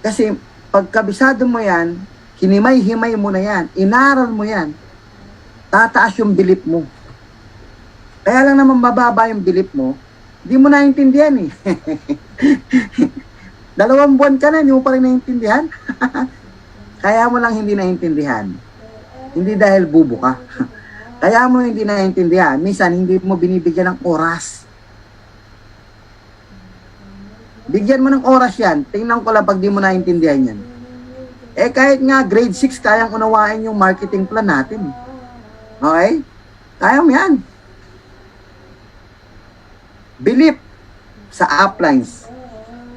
Speaker 2: Kasi, Pagkabisado mo yan, hinimay-himay mo na yan, inaral mo yan, tataas yung bilip mo. Kaya lang naman mababa yung bilip mo, hindi mo naintindihan eh. 2 buwan ka na, hindi mo pa rin naintindihan. Kaya mo lang hindi naintindihan. Hindi dahil bubo ka. Kaya mo hindi naintindihan. Minsan, hindi mo binibigyan ng oras. Bigyan mo ng oras yan. Tingnan ko lang pag di mo naintindihan yan. Eh kahit nga grade 6, kayang unawain yung marketing plan natin. Okay? Kaya mo yan. Believe sa uplines.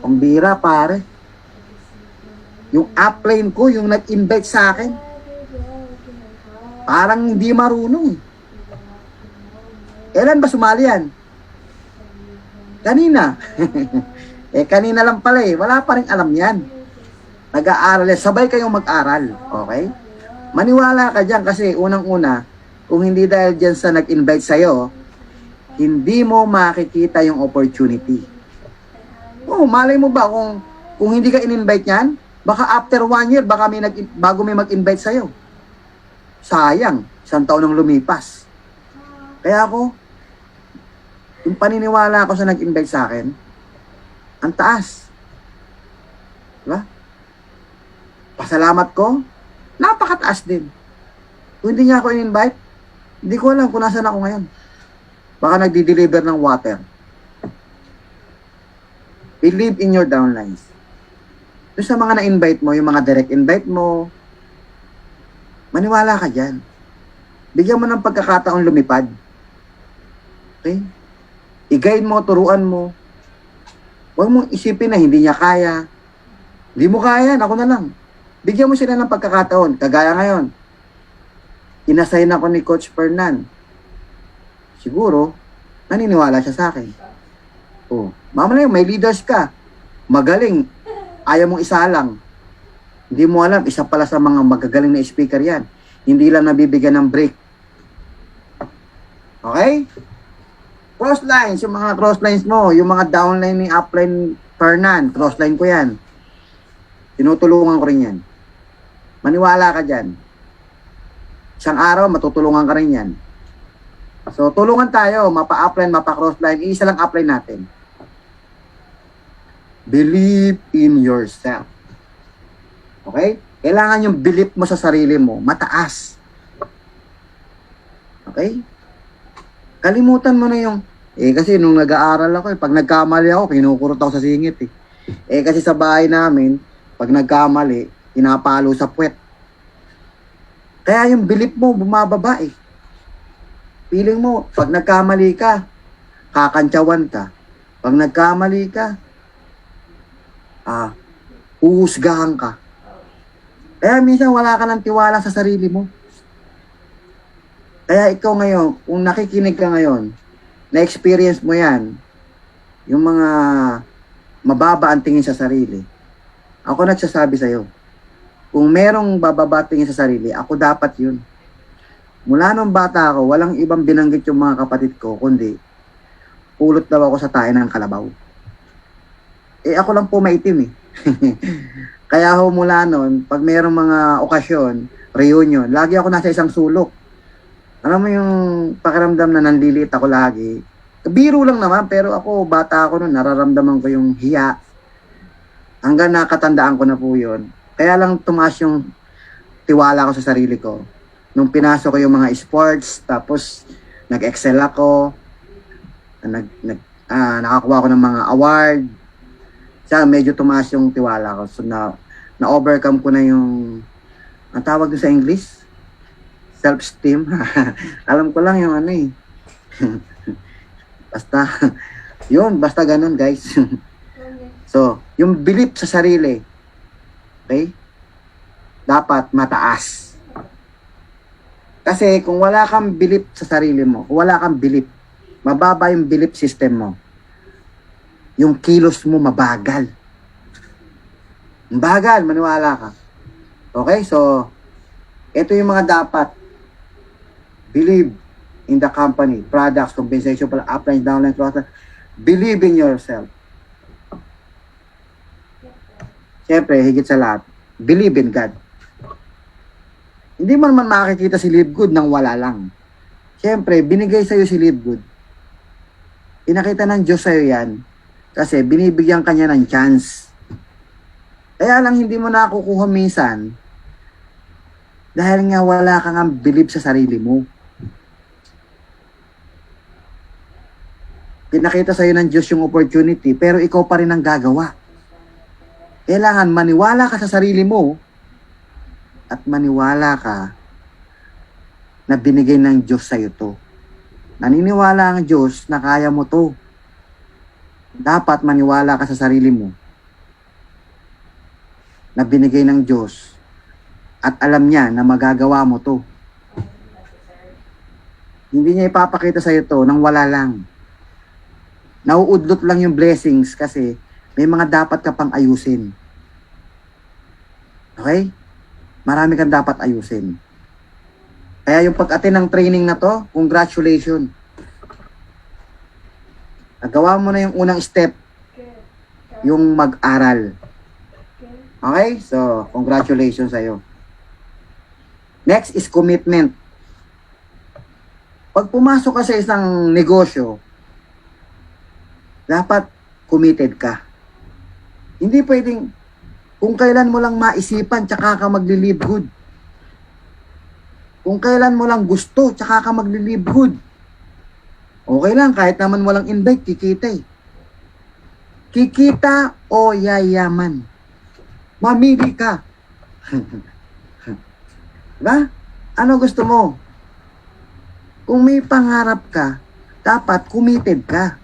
Speaker 2: Pambira pare. Yung upline ko, yung nag-invite sa akin, parang hindi marunong. Kailan ba sumali yan? Kanina. Kanina lang pala eh. Wala pa rin alam yan. Nag-aaral yan. Sabay kayong mag-aral. Okay? Maniwala ka dyan kasi unang-una, kung hindi dahil dyan sa nag-invite sa'yo, hindi mo makikita yung opportunity. Oh, malay mo ba kung hindi ka in-invite yan, baka after 1 year, bago may mag-invite sa'yo. Sayang, 1 taon nang lumipas. Kaya ako, yung paniniwala ko sa nag-invite sa akin, ang taas. Diba? Pasalamat ko, napakataas din. Kung hindi niya ako in-invite, hindi ko alam kung nasan ako ngayon. Baka nagdi-deliver ng water. Believe in your downlines. Doon sa mga na-invite mo, yung mga direct invite mo, maniwala ka dyan. Bigyan mo ng pagkakataon lumipad. Okay? I-guide mo, turuan mo. Huwag mong isipin na hindi niya kaya. Hindi mo kaya, ako na lang. Bigyan mo sila ng pagkakataon. Kagaya ngayon, inassign ako ni Coach Fernan. Siguro, naniniwala siya sa akin. Oh, mamaya may leaders ka. Magaling. Ayaw mong isa lang. Hindi mo alam, isa pala sa mga magagaling na speaker yan. Hindi lang nabibigyan ng break. Okay? Crosslines, yung mga crosslines mo, yung mga downline ni upline Fernan, crossline ko yan. Tinutulungan ko rin yan. Maniwala ka dyan. Isang araw, matutulungan ka rin yan. So, tulungan tayo, mapa-upline, mapa-crossline, isa lang upline natin. Believe in yourself. Okay? Kailangan yung belief mo sa sarili mo, mataas. Okay? Kalimutan mo na yung, kasi nung nag-aaral ako, pag nagkamali ako, kinukurot ako sa singit kasi sa bahay namin, pag nagkamali, pinapalo sa puwet. Kaya yung belief mo, bumababa Feeling mo, pag nagkamali ka, kakantsawan ka. Pag nagkamali ka, uhusgahan ka. Kaya minsan wala ka ng tiwala sa sarili mo. Kaya ikaw ngayon, kung nakikinig ka ngayon, na-experience mo yan, yung mga mababa ang tingin sa sarili, ako nagsasabi sa'yo, kung merong bababa tingin sa sarili, ako dapat yun. Mula nung bata ako, walang ibang binanggit yung mga kapatid ko, kundi pulot daw ako sa tae ng kalabaw. Ako lang po maitim Kaya ho mula nun, pag mayroong mga okasyon, reunion, lagi ako nasa isang sulok. Alam mo yung pakiramdam na nanliliit ako lagi. Biro lang naman, pero ako, bata ako nun, nararamdaman ko yung hiya. Hanggang nakatandaan ko na po yun. Kaya lang tumaas yung tiwala ko sa sarili ko. Nung pinasok ko yung mga sports, tapos nag-excel ako, nakakuha ko ng mga award. Siya, medyo tumaas yung tiwala ko. So, na-overcome ko na yung, ang tawag doon sa English? Self-esteem. Alam ko lang yung basta, basta ganun, guys. So, yung belief sa sarili, okay? Dapat mataas. Kasi kung wala kang belief sa sarili mo, kung wala kang belief, mababa yung belief system mo. Yung kilos mo mabagal. Mabagal, maniwala ka. Okay, so, ito yung mga dapat. Believe in the company, products, compensation, upline, downline, crossline. Believe in yourself. Siyempre, higit sa lahat, believe in God. Hindi mo naman makikita si Live Good nang wala lang. Siyempre, binigay sa'yo si Live Good. Pinakita ng Diyos sa'yo yan kasi binibigyan kanya ng chance. Kaya lang hindi mo nakukuha minsan dahil nga wala kang ang believe sa sarili mo. Pinakita sa'yo ng Diyos yung opportunity pero ikaw pa rin ang gagawa. Kailangan maniwala ka sa sarili mo at maniwala ka na binigay ng Diyos sa'yo to. Naniniwala ang Diyos na kaya mo to. Dapat maniwala ka sa sarili mo na binigay ng Diyos at alam niya na magagawa mo to. Hindi niya ipapakita sa'yo to nang wala lang. Nauudlot lang yung blessings kasi may mga dapat ka pang ayusin. Okay? Marami kang dapat ayusin. Kaya yung pag-attend ng training na to, congratulations. Nagawa mo na yung unang step, yung mag-aral. Okay? So, congratulations sa'yo. Next is commitment. Pag pumasok ka sa isang negosyo, dapat committed ka. Hindi pwedeng kung kailan mo lang maisipan, tsaka ka magli-live good. Kung kailan mo lang gusto, tsaka ka magli-live good. Okay lang, kahit naman walang invite, kikita eh. Kikita o yayaman. Mamili ka. Diba? Ano gusto mo? Kung may pangarap ka, dapat committed ka.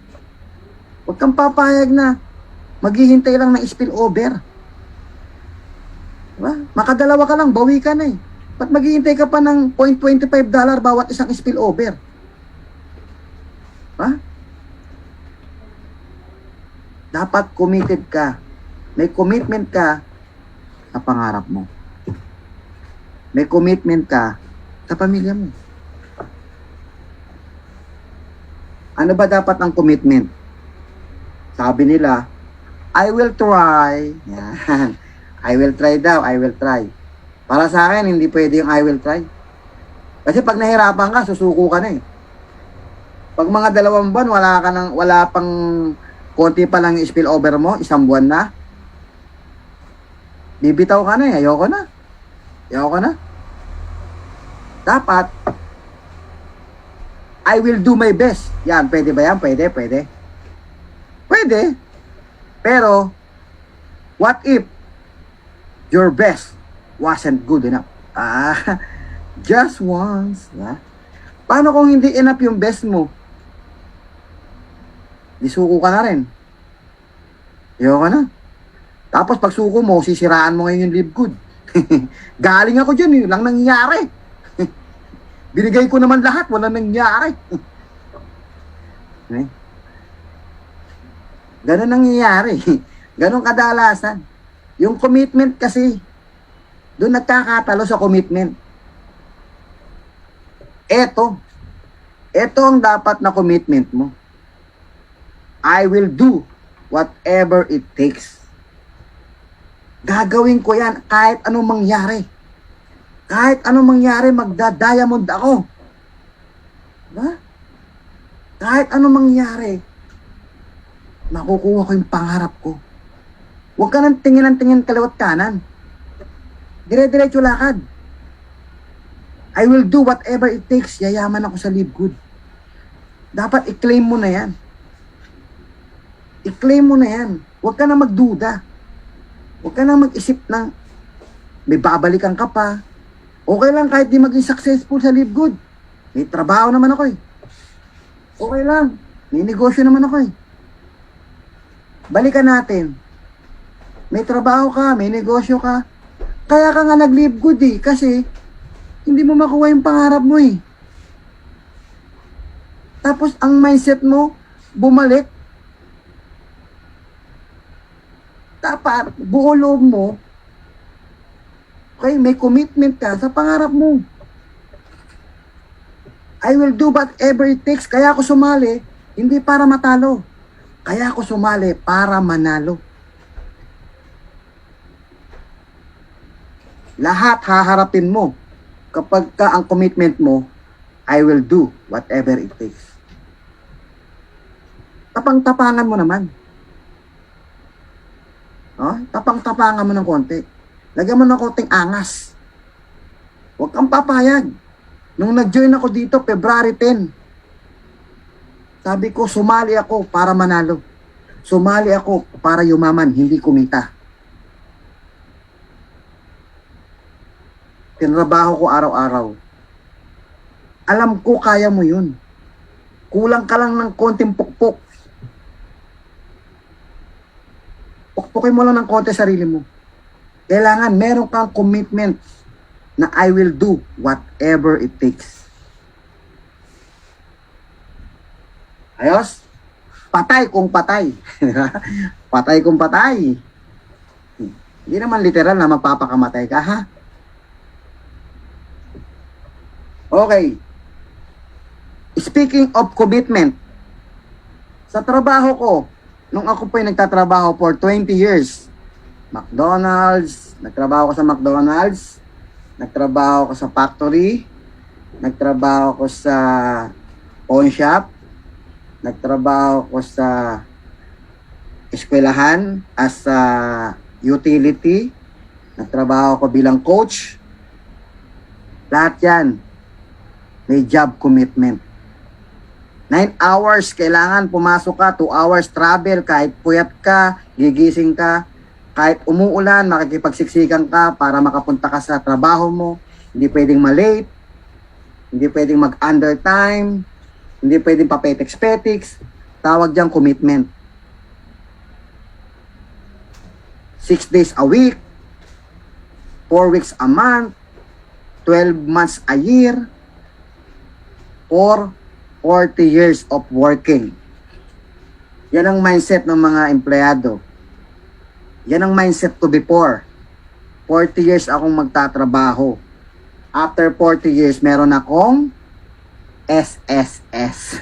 Speaker 2: Huwag kang papayag na maghihintay lang ng spillover. Diba? Makadalawa ka lang, bawi ka na eh. Ba't maghihintay ka pa ng $0.25 bawat isang spillover? Diba? Dapat committed ka. May commitment ka sa pangarap mo. May commitment ka sa pamilya mo. Ano ba dapat ang commitment? Sabi nila, I will try. Yan. I will try daw, I will try. Para sa akin, hindi pwede yung I will try. Kasi pag nahirapan ka, susuko ka na eh. Pag mga 2 buwan, wala pang konti pa lang yung spillover mo, 1 buwan na, bibitaw ka na eh, ayoko na. Ayoko na. Dapat, I will do my best. Yan, pwede ba yan? Pwede. Pwede. Pero, what if your best wasn't good enough? Just once. Yeah? Paano kung hindi enough yung best mo? Disuko ka na rin. Ayoko na. Tapos pag suko mo, sisiraan mo ngayon yung live good. Galing ako dyan, yun lang nangyari. Binigay ko naman lahat, wala nangyari. Okay? Ganun nangyayari. Ganun kadalasan. Yung commitment kasi, doon nagkakatalo sa commitment. Ito ang dapat na commitment mo. I will do whatever it takes. Gagawin ko yan kahit anong mangyari. Kahit anong mangyari, magda-diamond ako. Diba? Kahit anong mangyari, makukuha ko yung pangarap ko. Huwag ka nang tingin ng tingin kaliwat kanan. Dire-diretso lakad. I will do whatever it takes. Yayaman ako sa live good. Dapat i-claim mo na yan. I-claim mo na yan. Huwag ka na magduda. Huwag ka na mag-isip ng may babalikan ka pa. Okay lang kahit di maging successful sa live good. May trabaho naman ako eh. Okay lang. May negosyo naman ako eh. Balikan natin. May trabaho ka, may negosyo ka. Kaya ka nga nag-live good eh. Kasi hindi mo makuha yung pangarap mo eh. Tapos ang mindset mo, bumalik. Dapat, buo loob mo, okay, may commitment ka sa pangarap mo. I will do whatever it takes. Kaya ako sumali, hindi para matalo. Kaya ako sumali para manalo. Lahat haharapin mo. Kapag ka ang commitment mo, I will do whatever it takes. Tapang-tapangan mo naman. Oh, tapang-tapangan mo ng konti. Lagyan mo ng konting angas. Huwag kang papayag. Nung nag-join ako dito, February 10, sabi ko, sumali ako para manalo. Sumali ako para yumaman, hindi kumita. Tinrabaho ko araw-araw. Alam ko kaya mo yun. Kulang ka lang ng konting pukpok. Pukpukin mo lang ng konti sarili mo. Kailangan meron kang commitment na I will do whatever it takes. Ayos? Patay kung patay. Patay kung patay. Hindi naman literal na magpapakamatay ka, ha? Okay. Speaking of commitment, sa trabaho ko, nung ako po ay nagtatrabaho for 20 years, McDonald's, nagtrabaho ko sa McDonald's, nagtrabaho ko sa factory, nagtrabaho ko sa pawn shop, nagtrabaho ko sa eskwelahan as a utility, nagtrabaho ko bilang coach. Lahat yan, may job commitment. 9 hours, kailangan pumasok ka, 2 hours travel, kahit puyat ka, gigising ka, kahit umuulan, makikipagsiksikan ka para makapunta ka sa trabaho mo, hindi pwedeng malate, hindi pwedeng mag-undertime, hindi pwedeng papetex-petex, tawag diyang commitment. 6 days a week, 4 weeks a month, 12 months a year, or 40 years of working. Yan ang mindset ng mga empleyado. Yan ang mindset ko before. 40 years akong magtatrabaho. After 40 years, meron akong SSS.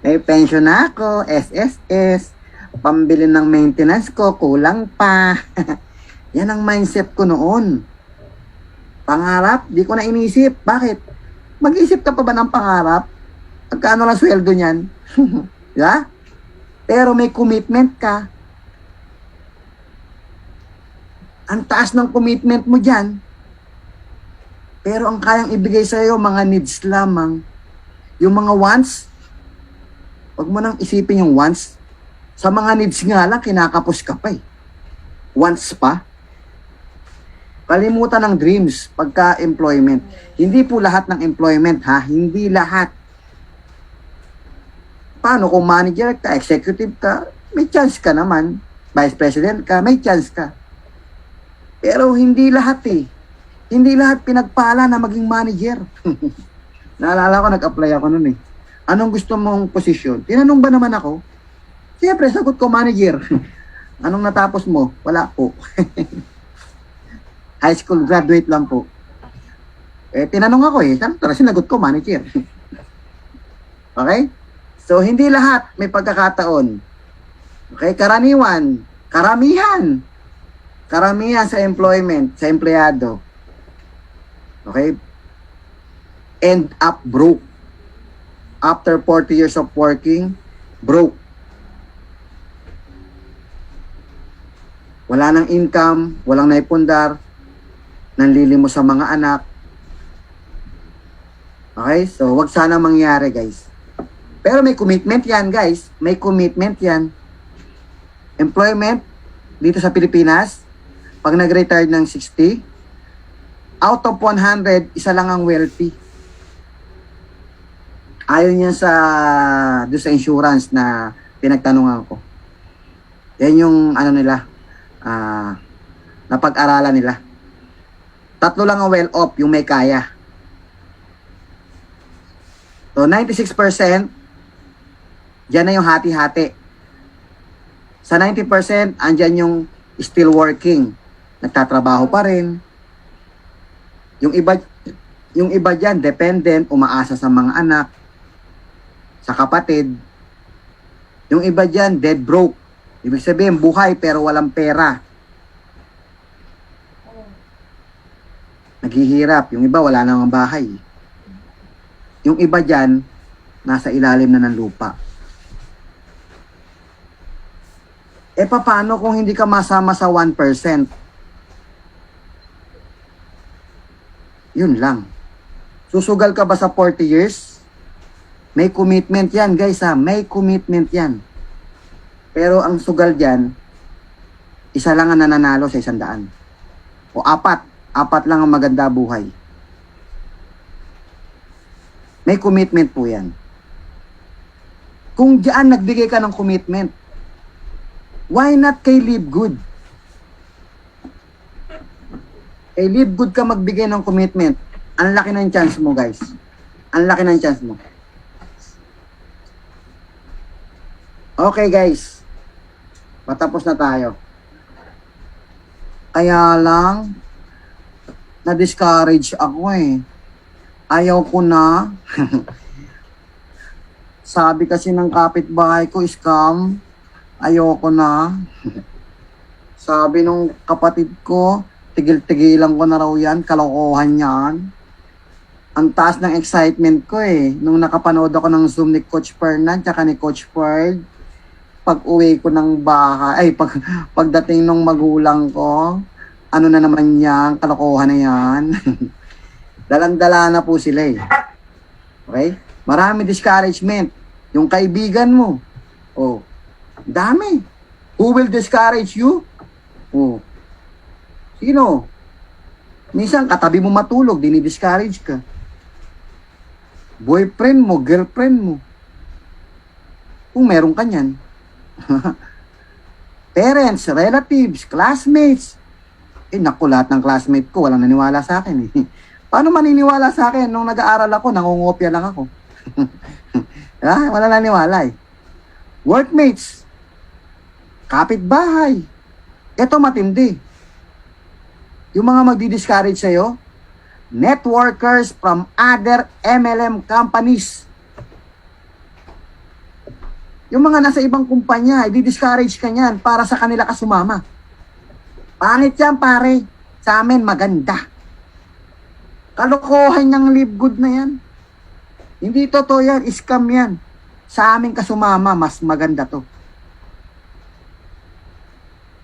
Speaker 2: May pension na ako, SSS. Pambili ng maintenance ko, kulang pa. Yan ang mindset ko noon. Pangarap, di ko na inisip. Bakit? Mag-isip ka pa ba ng pangarap? Magkano lang sweldo niyan? Yeah? Pero may commitment ka. Ang taas ng commitment mo dyan. Pero ang kayang ibigay sa'yo, mga needs lamang. Yung mga wants, wag mo nang isipin yung wants. Sa mga needs nga lang, kinakapos ka pa eh. Wants pa. Kalimutan ng dreams pagka-employment. Hindi po lahat ng employment, ha? Hindi lahat. Paano kung manager ka, executive ka, may chance ka naman. Vice president ka, may chance ka. Pero hindi lahat eh. Hindi lahat pinagpala na maging manager. Naalala ko, nag-apply ako nun eh. Anong gusto mong posisyon? Tinanong ba naman ako? Siyempre, sagot ko manager. Anong natapos mo? Wala po. High school graduate lang po. Eh, tinanong ako eh. Tara, sinagot ko, manager. Okay? So, hindi lahat may pagkakataon. Okay? Karamihan sa employment, sa empleyado. Okay? End up broke. After 40 years of working, broke. Wala nang income, walang naipundar, nanlilimo sa mga anak. Okay? So, wag sana mangyari, guys. Pero may commitment yan, guys. May commitment yan. Employment, dito sa Pilipinas, pag nag-retire ng 60, out of 100, isa lang ang wealthy. Ayon yan doon sa insurance na pinagtanungan ko. Yan yung, nila, napag-aralan nila. 3 lang ang well-off, yung may kaya. So, 96%, dyan na yung hati-hati. Sa 90%, andyan yung still working. Nagtatrabaho pa rin. Yung iba dyan, dependent, umaasa sa mga anak, sa kapatid. Yung iba dyan, dead broke. Ibig sabihin, buhay pero walang pera. naghihirap. Yung iba, wala namang bahay. Yung iba dyan, nasa ilalim na ng lupa. E paano kung hindi ka masama sa 1%? Yun lang. Susugal ka ba sa 40 years? May commitment yan, guys, ha? May commitment yan. Pero ang sugal dyan, isa lang ang nananalo sa 100. O apat. Apat lang ang maganda buhay. May commitment po yan. Kung diyan nagbigay ka ng commitment, why not kay Live Good? Kay Live Good ka magbigay ng commitment. Ang laki ng chance mo, guys. Ang laki ng chance mo. Okay, guys. Patapos na tayo. Kaya lang, na-discourage ako eh. Ayaw ko na. Sabi kasi ng kapitbahay ko, scam. Ayaw ko na. Sabi nung kapatid ko, tigil-tigilan ko na raw yan. Kalokohan yan. Ang taas ng excitement ko eh. Nung nakapanood ako ng Zoom ni Coach Fernan tsaka ni Coach Ferd, pag uwi ko ng bahay, pagdating ng magulang ko, ano na naman yan, kalokohan na yan. Dalang-dala na po sila eh. Okay? Marami discouragement. Yung kaibigan mo, oh, dami. Who will discourage you? Oh, sino? Minsan, katabi mo matulog, dinidiscourage ka. Boyfriend mo, girlfriend mo. Kung meron ka niyan. Parents, relatives, classmates. Eh, naku, lahat ng classmate ko, walang naniwala sa akin eh. Paano maniniwala sa akin? Nung nag-aaral ako, nangungopia lang ako. Wala naniwala eh. Workmates, kapitbahay. Ito matindi. Yung mga magdi-discourage sa'yo, networkers from other MLM companies. Yung mga nasa ibang kumpanya, i-discourage ka niyan para sa kanila ka sumama. Pangit yan, pare. Sa amin, maganda. Kalokohan niyang Live Good na yan. Hindi totoo yan, scam yan. Sa amin ka sumama, mas maganda to.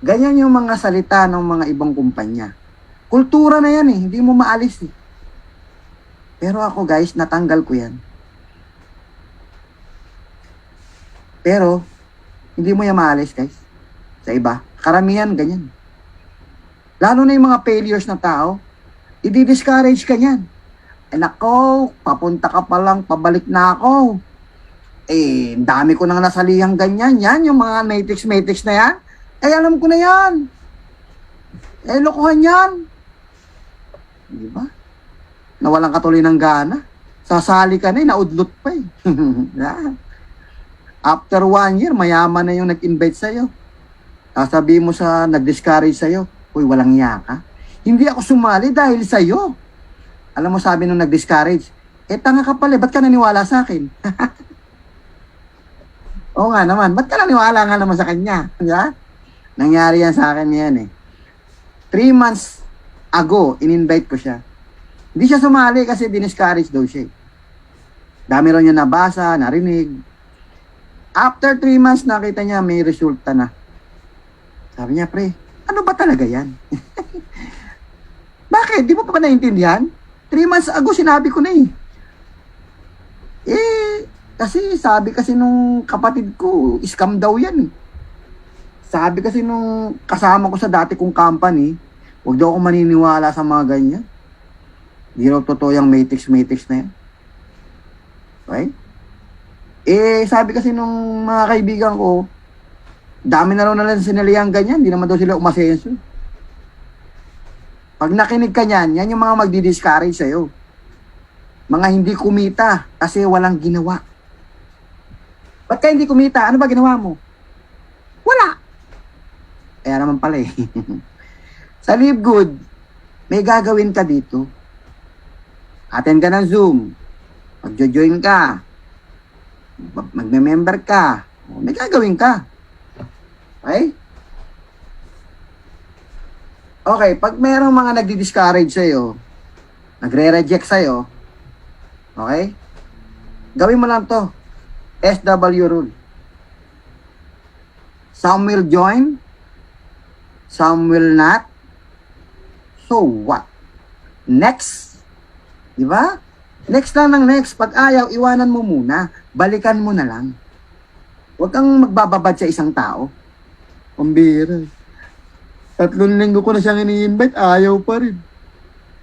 Speaker 2: Ganyan yung mga salita ng mga ibang kumpanya. Kultura na yan eh, hindi mo maalis eh. Pero ako guys, natanggal ko yan. Pero, hindi mo yan maalis guys. Sa iba, karamihan ganyan. Lalo na yung mga failures na tao, i-discourage ka yan. Eh nako, papunta ka pa lang, pabalik na ako. Eh, dami ko nang nasalihang ganyan. Yan, yung mga matrix na yan. Eh, alam ko na yan. Eh, lokohan yan. Di ba? Nawalan ka tuloy ng gana. Sasali ka na eh, naudlot pa eh. After 1 year, mayaman na yung nag-invite sa'yo. Sasabihin mo sa nag-discourage sa'yo, uy, walang iya ka. Hindi ako sumali dahil sa'yo. Alam mo, sabi nung nag-discourage, eh, tanga ka pala, ba't ka naniwala sa akin? Oo nga naman, ba't ka naniwala nga naman sa kanya? Diba? Nangyari yan sa akin yan eh. 3 months ago, in-invite ko siya. Hindi siya sumali kasi diniscourage daw siya. Dami rin niya nabasa, narinig. After 3 months, nakita niya may resulta na. Sabi niya, pre, ano ba talaga yan? Bakit? Di mo pa naintindihan? 3 months ago, sinabi ko na eh. Kasi sabi kasi nung kapatid ko, scam daw yan eh. Sabi kasi nung kasama ko sa dati kong company, huwag daw ako maniniwala sa mga ganyan. Hindi raw totoo yung matrix na yan. Okay? Sabi kasi nung mga kaibigan ko, dami na raw nalang sinaliyang ganyan, hindi naman daw sila umasenso. Pag nakinig ka niyan, yan yung mga magdi-discourage sa'yo. Mga hindi kumita kasi walang ginawa. Ba't ka hindi kumita? Ano ba ginawa mo? Wala. Kaya naman pala eh. Sa Live Good, may gagawin ka dito. Attend ka ng Zoom. Mag-join ka. Magme-member ka. May gagawin ka. Okay? Okay, pag merong mga nagdi-discourage sa'yo, nagre-reject sa'yo, okay? Gawin mo lang to, SW rule. Some will join, some will not. So what? Next. Di ba? Next lang ng next. Pag ayaw, iwanan mo muna. Balikan mo na lang. Huwag kang magbababad sa isang tao. Pambira. 3 linggo ko na siyang ini-invite, ayaw pa rin.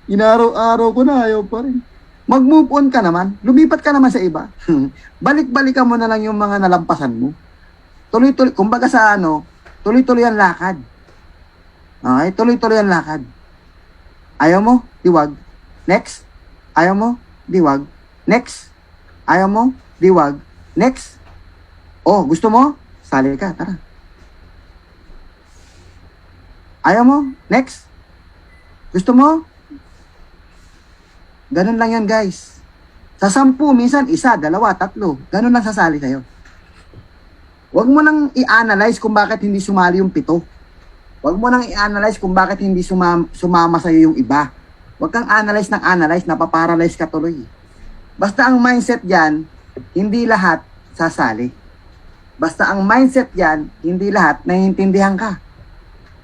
Speaker 2: Inaraw-araw ko na, ayaw pa rin. Mag-move on ka naman. Lumipat ka naman sa iba. Balik-balikan mo na lang yung mga nalampasan mo. Tuloy-tuloy, kumbaga sa tuloy-tuloy ang lakad. Okay? Tuloy-tuloy ang lakad. Ayaw mo? Diwag. Next. Ayaw mo? Diwag. Next. Ayaw mo? Diwag. Next. Oh, gusto mo? Sali ka, tara. Ayaw mo? Next. Gusto mo? Ganun lang yan, guys. Sa 10, minsan 1, 2, 3. Ganun lang sasali sa'yo. Huwag mo nang i-analyze kung bakit hindi sumali yung 7. Huwag mo nang i-analyze kung bakit hindi sumama sa'yo yung iba. Huwag kang analyze ng analyze, napaparalyze ka tuloy. Basta ang mindset dyan, hindi lahat sasali. Basta ang mindset dyan, hindi lahat naiintindihan ka.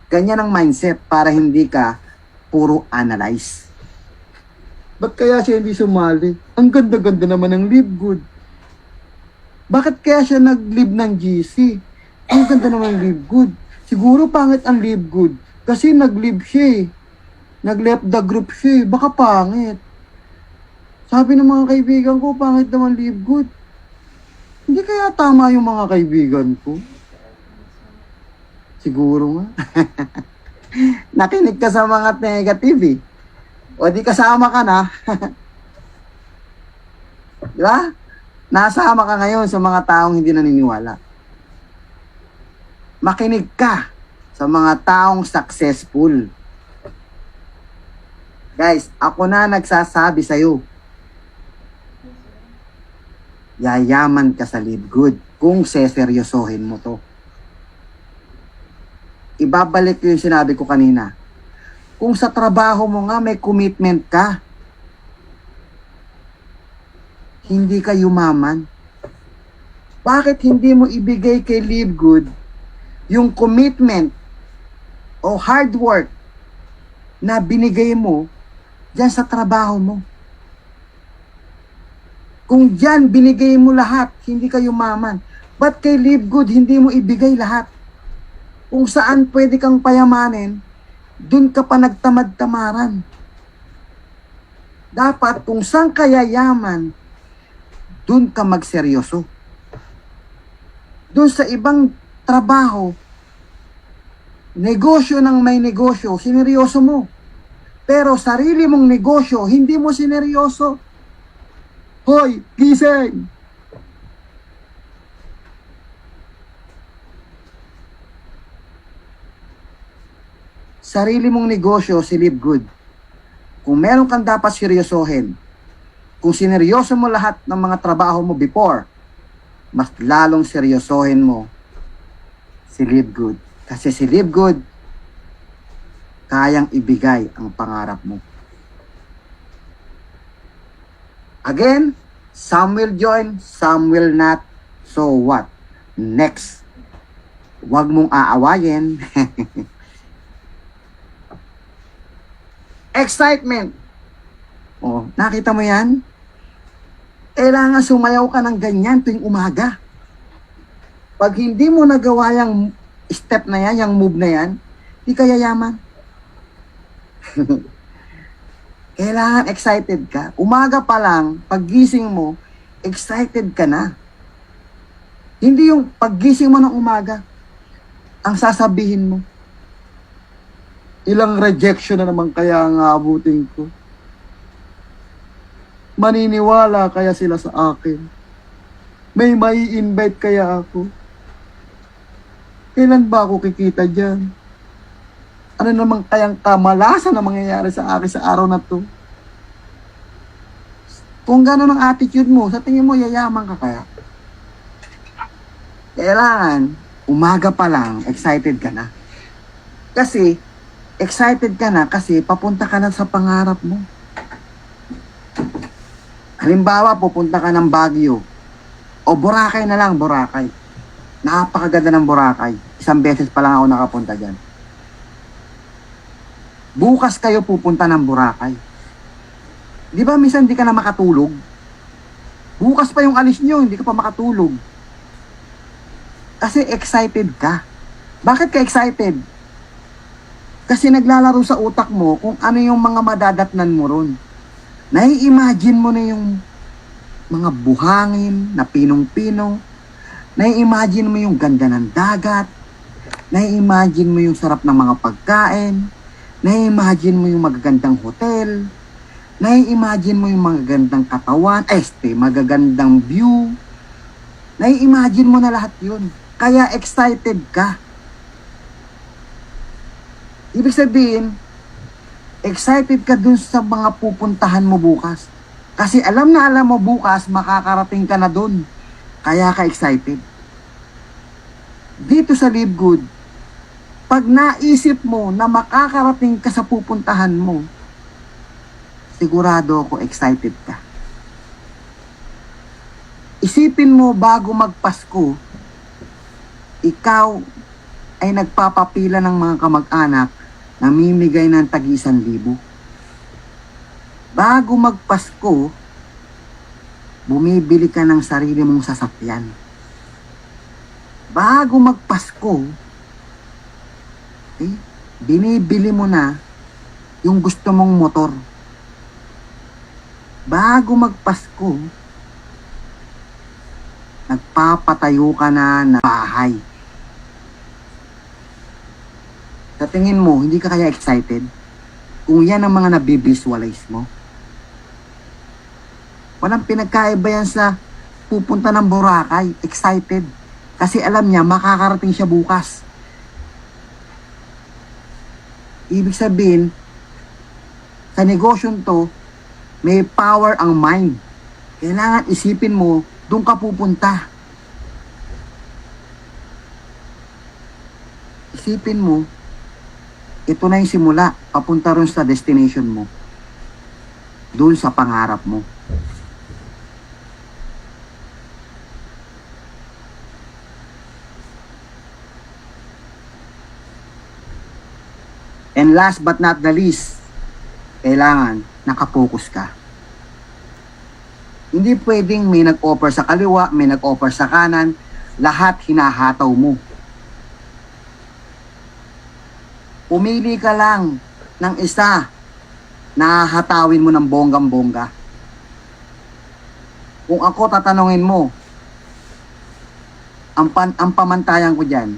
Speaker 2: Ganyan ang mindset para hindi ka puro analyze. Ba't kaya siya hindi sumali? Ang ganda-ganda naman ng Live Good. Bakit kaya siya nag-live ng GC? Ang ganda naman ng Live Good. Siguro pangit ang Live Good. Kasi nag-live siya eh. Nag-left the group siya eh. Baka pangit. Sabi ng mga kaibigan ko, pangit naman Live Good. Hindi kaya tama yung mga kaibigan ko? Siguro nga. Nakinig ka sa mga negative eh. O di kasama ka na. Di ba? Nasama ka ngayon sa mga taong hindi naniniwala. Makinig ka sa mga taong successful. Guys, ako na nagsasabi sa'yo. Yayaman ka sa Live Good kung seseryosohin mo to. Ibabalik ko yung sinabi ko kanina. Kung sa trabaho mo nga may commitment ka, hindi ka yumaman. Bakit hindi mo ibigay kay Live Good yung commitment o hard work na binigay mo dyan sa trabaho mo? Kung dyan binigay mo lahat, hindi ka yumaman. Ba't kay Live Good hindi mo ibigay lahat? Kung saan pwede kang payamanin, dun ka pa nagtamad-tamaran. Dapat kung saan ka yayaman, dun ka magseryoso. Dun sa ibang trabaho, negosyo ng may negosyo, sineryoso mo. Pero sarili mong negosyo, hindi mo sineryoso. Hoy, gising! Sarili mong negosyo, si Live Good. Kung meron kang dapat seryosohin, kung sineryoso mo lahat ng mga trabaho mo before, mas lalong seryosohin mo si Live Good. Kasi si Live Good, kayang ibigay ang pangarap mo. Again, some will join, some will not. So what? Next. Huwag mong aawayin. Excitement. Oh, nakita mo yan? Kailangan sumayaw ka ng ganyan tuwing umaga. Pag hindi mo nagawa yung step na yan, yung move na yan, di ka yayaman. Kailangan excited ka. Umaga pa lang, paggising mo, excited ka na. Hindi yung paggising mo ng umaga, ang sasabihin mo, ilang rejection na naman kaya ang abutin ko. Maniniwala kaya sila sa akin? May mai-invite kaya ako? Kailan ba ako kikita dyan? Ano naman kayang kamalasan na mangyayari sa akin sa araw na to? Kung gano'n ang attitude mo, sa tingin mo yayaman ka kaya? Kailangan, umaga pa lang, excited ka na. Kasi, excited ka na kasi papunta ka na sa pangarap mo. Halimbawa, pupunta ka ng Baguio o Boracay na lang, Boracay. Napakaganda ng Boracay. Isang beses pa lang ako nakapunta dyan. Bukas kayo pupunta ng Boracay. Di ba minsan hindi ka na makatulog? Bukas pa yung alis nyo, hindi ka pa makatulog. Kasi excited ka. Bakit ka excited? Kasi naglalaro sa utak mo kung ano yung mga madadatnan mo ron. Nai-imagine mo na yung mga buhangin na pinong-pino. Nai-imagine mo yung ganda ng dagat. Nai-imagine mo yung sarap ng mga pagkain. Nai-imagine mo yung magagandang hotel. Nai-imagine mo yung magagandang katawan. Magagandang view. Nai-imagine mo na lahat yun. Kaya excited ka. Ibig sabihin, excited ka dun sa mga pupuntahan mo bukas. Kasi alam na alam mo bukas, makakarating ka na dun. Kaya ka excited. Dito sa Live Good, pag naisip mo na makakarating ka sa pupuntahan mo, sigurado ako excited ka. Isipin mo bago magpasko, ikaw ay nagpapapila ng mga kamag-anak na mimigay ng tag-1,000. Bago magpasko, bumibili ka ng sarili mong sasakyan. Bago magpasko, binibili mo na yung gusto mong motor. Bago magpasko, nagpapatayo ka na ng bahay. Sa tingin mo, hindi ka kaya excited? Kung yan ang mga nabivisualize mo? Walang pinagkaiba yan sa pupunta ng Boracay. Excited. Kasi alam niya, makakarating siya bukas. Ibig sabihin, sa negosyong to, may power ang mind. Kailangan isipin mo, doon ka pupunta. Isipin mo, ito na yung simula, papunta ron sa destination mo. Doon sa pangarap mo. And last but not the least, kailangan nakapokus ka. Hindi pwedeng may nag-offer sa kaliwa, may nag-offer sa kanan, lahat hinahataw mo. Pumili ka lang ng isa na hatawin mo ng bonggang-bongga. Kung ako tatanungin mo, ang pamantayan ko dyan,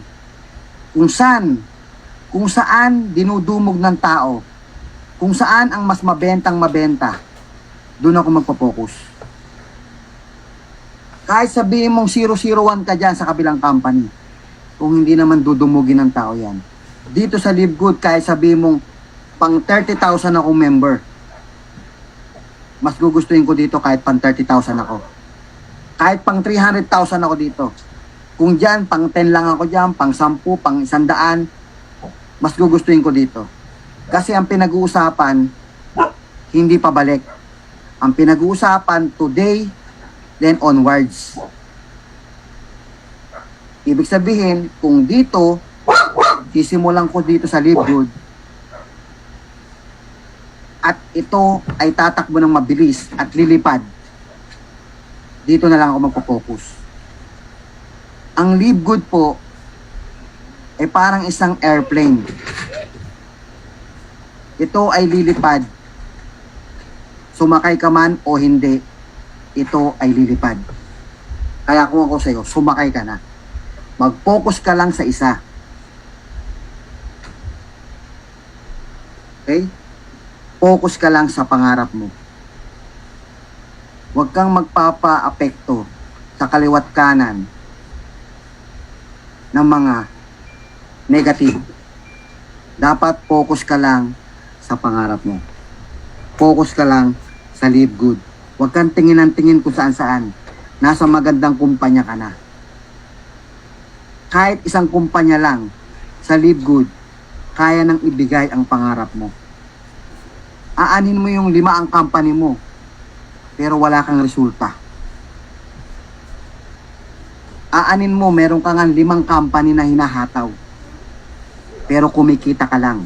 Speaker 2: kung saan dinudumog ng tao, kung saan ang mas mabentang mabenta, doon ako magpo-focus. Kahit sabihin mong 001 ka dyan sa kabilang company, kung hindi naman dudumugin ng tao yan. Dito sa Live Good, kahit sabihin mong pang 30,000 akong member, mas gugustuhin ko dito kahit pang 30,000 ako. Kahit pang 300,000 ako dito. Kung dyan, pang 10 lang ako dyan, pang 10, pang 100, mas gugustuhin ko dito. Kasi ang pinag-uusapan, hindi pabalik. Ang pinag-uusapan, today, then onwards. Ibig sabihin, kung dito, sisimulan ko dito sa Live Good, at ito ay tatakbo ng mabilis at lilipad, dito na lang ako magpo-focus. Ang Live Good po ay parang isang airplane. Ito ay lilipad. Sumakay ka man o hindi, ito ay lilipad. Kaya kung ako sa'yo, sumakay ka na. Mag-focus ka lang sa isa. Okay? Focus ka lang sa pangarap mo. Huwag kang magpapa-apekto sa kaliwat kanan ng mga negative. Dapat focus ka lang sa pangarap mo. Focus ka lang sa Live Good. Huwag kang tingin ng tingin kung saan-saan. Nasa magandang kumpanya ka na. Kahit isang kumpanya lang sa Live Good, kaya nang ibigay ang pangarap mo. Aanin mo yung 5 ang company mo. pero wala kang resulta. Aanin mo, meron kang 5 company na hinahataw, pero kumikita ka lang,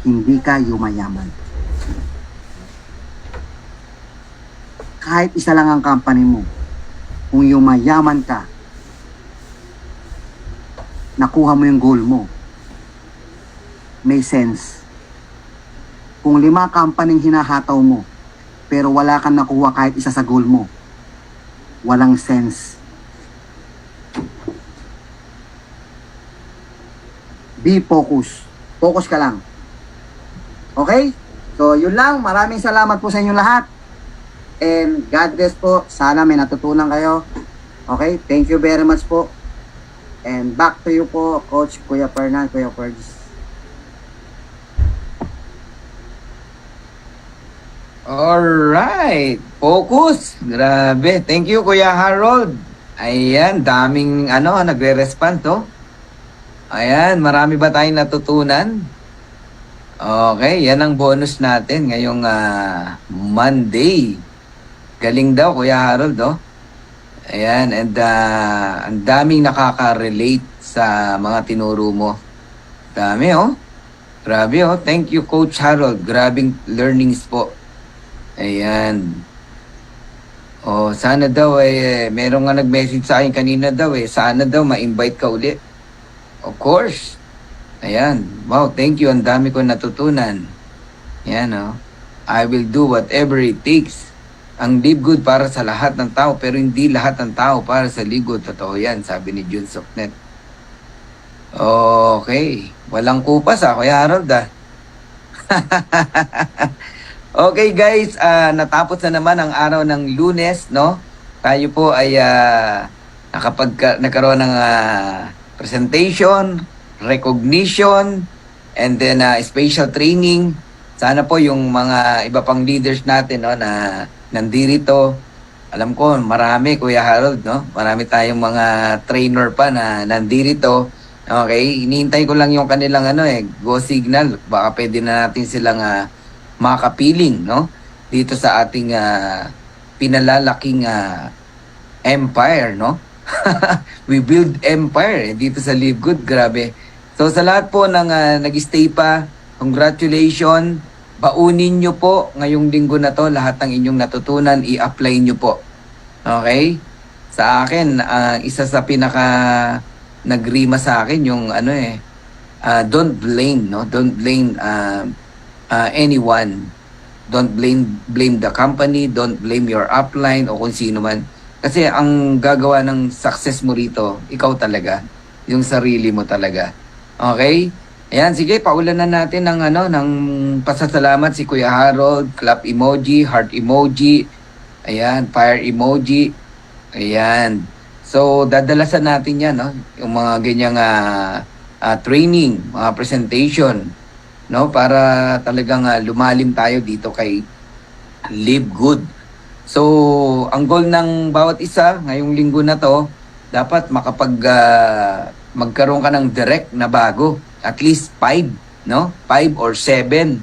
Speaker 2: hindi ka yumayaman. Kahit isa lang ang company mo, kung yumayaman ka, nakuha mo yung goal mo, may sense. Kung 5 company hinahataw mo, pero wala kang nakuha kahit isa sa goal mo, walang sense. Be focused. Focus ka lang. Okay? So, yun lang. Maraming salamat po sa inyong lahat. And God bless po. Sana may natutunan kayo. Okay? Thank you very much po. And back to you po, Coach Kuya Fernan, Kuya Ferds.
Speaker 1: Alright. Focus. Grabe. Thank you, Kuya Harold. Ayan, daming nagre-respond to. Ayan, marami ba tayong natutunan? Okay, yan ang bonus natin ngayong Monday. Galing daw, Kuya Harold, oh. Ayan, and ang daming nakaka-relate sa mga tinuro mo. Dami, oh. Grabe, oh. Thank you, Coach Harold. Grabing learnings po. Ayan. Oh, sana daw merong nga nag-message sa akin kanina daw sana daw ma-invite ka ulit. Of course. Ayan. Wow, thank you. Ang dami ko natutunan. Ayan, oh. I will do whatever it takes. Ang live good para sa lahat ng tao, pero hindi lahat ng tao para sa live good. Totoo yan, sabi ni Jun Soknet. Okay. Walang kupas, Kuya Harold, Okay, guys. Natapos na naman ang araw ng Lunes, no? Tayo po ay nagkaroon ng presentation, recognition, and then special training. Sana po yung mga iba pang leaders natin, no, na nandito. Alam ko, marami, Kuya Harold, no? Marami tayong mga trainer pa na nandito. Okay, hinihintay ko lang yung kanilang go signal. Baka pwede na natin silang makapiling, no? Dito sa ating pinalalaking empire, no? We build empire dito sa Live Good. Grabe. So sa lahat po ng nag-stay pa, congratulations. Baunin nyo po ngayong linggo na to lahat ng inyong natutunan, i-apply nyo po. Okay? Sa akin, isa sa pinaka nagrima sa akin yung don't blame, no? Don't blame anyone. Don't blame the company, don't blame your upline o kung sino man. Kasi ang gagawa ng success mo rito, ikaw talaga. Yung sarili mo talaga. Okay? Ayan, sige, paulanan natin ng pasasalamat si Kuya Harold, clap emoji, heart emoji, ayan, fire emoji, ayan. So, dadalasan natin yan, no? Yung mga ganyang training, mga presentation, no? Para talagang lumalim tayo dito kay Live Good. So, ang goal ng bawat isa ngayong linggo na to, dapat magkaroon ka ng direct na bago. At least 5, no? 5 or 7.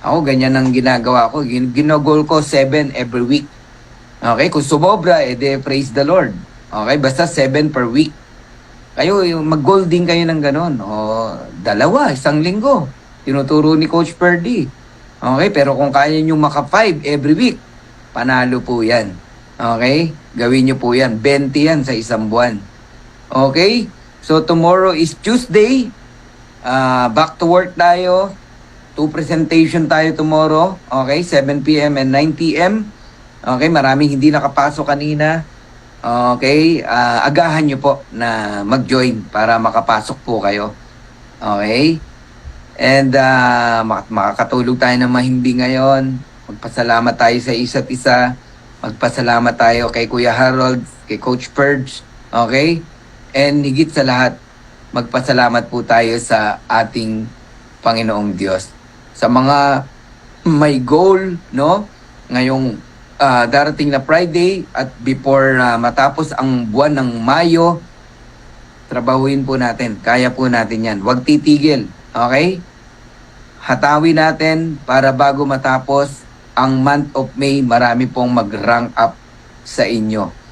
Speaker 1: Ako, ganyan ang ginagawa ko. Ginagol ko 7 every week. Okay? Kung sumobra, praise the Lord. Okay? Basta 7 per week. Kayo, mag-goal din kayo ng ganon. O, 2, isang linggo. Tinuturo ni Coach Perdy. Okay? Pero kung kaya nyo maka-5 every week, panalo po yan. Okay? Gawin nyo po yan. 20 yan sa isang buwan. Okay? So, tomorrow is Tuesday. Back to work tayo. 2 presentation tayo tomorrow. Okay? 7 p.m. and 9 p.m. Okay? Maraming hindi nakapasok kanina. Okay? Agahan nyo po na mag-join para makapasok po kayo. Okay? And makakatulog tayo ng mahimbing ngayon. Magpasalamat tayo sa isa't isa. Magpasalamat tayo kay Kuya Harold, kay Coach Purge. Okay? And higit sa lahat, magpasalamat po tayo sa ating Panginoong Diyos. Sa mga may goal, no? Ngayong darating na Friday at before matapos ang buwan ng Mayo, trabahuin po natin. Kaya po natin yan. Huwag titigil. Okay? Hatawin natin para bago matapos ang month of May, marami pong mag-rank up sa inyo.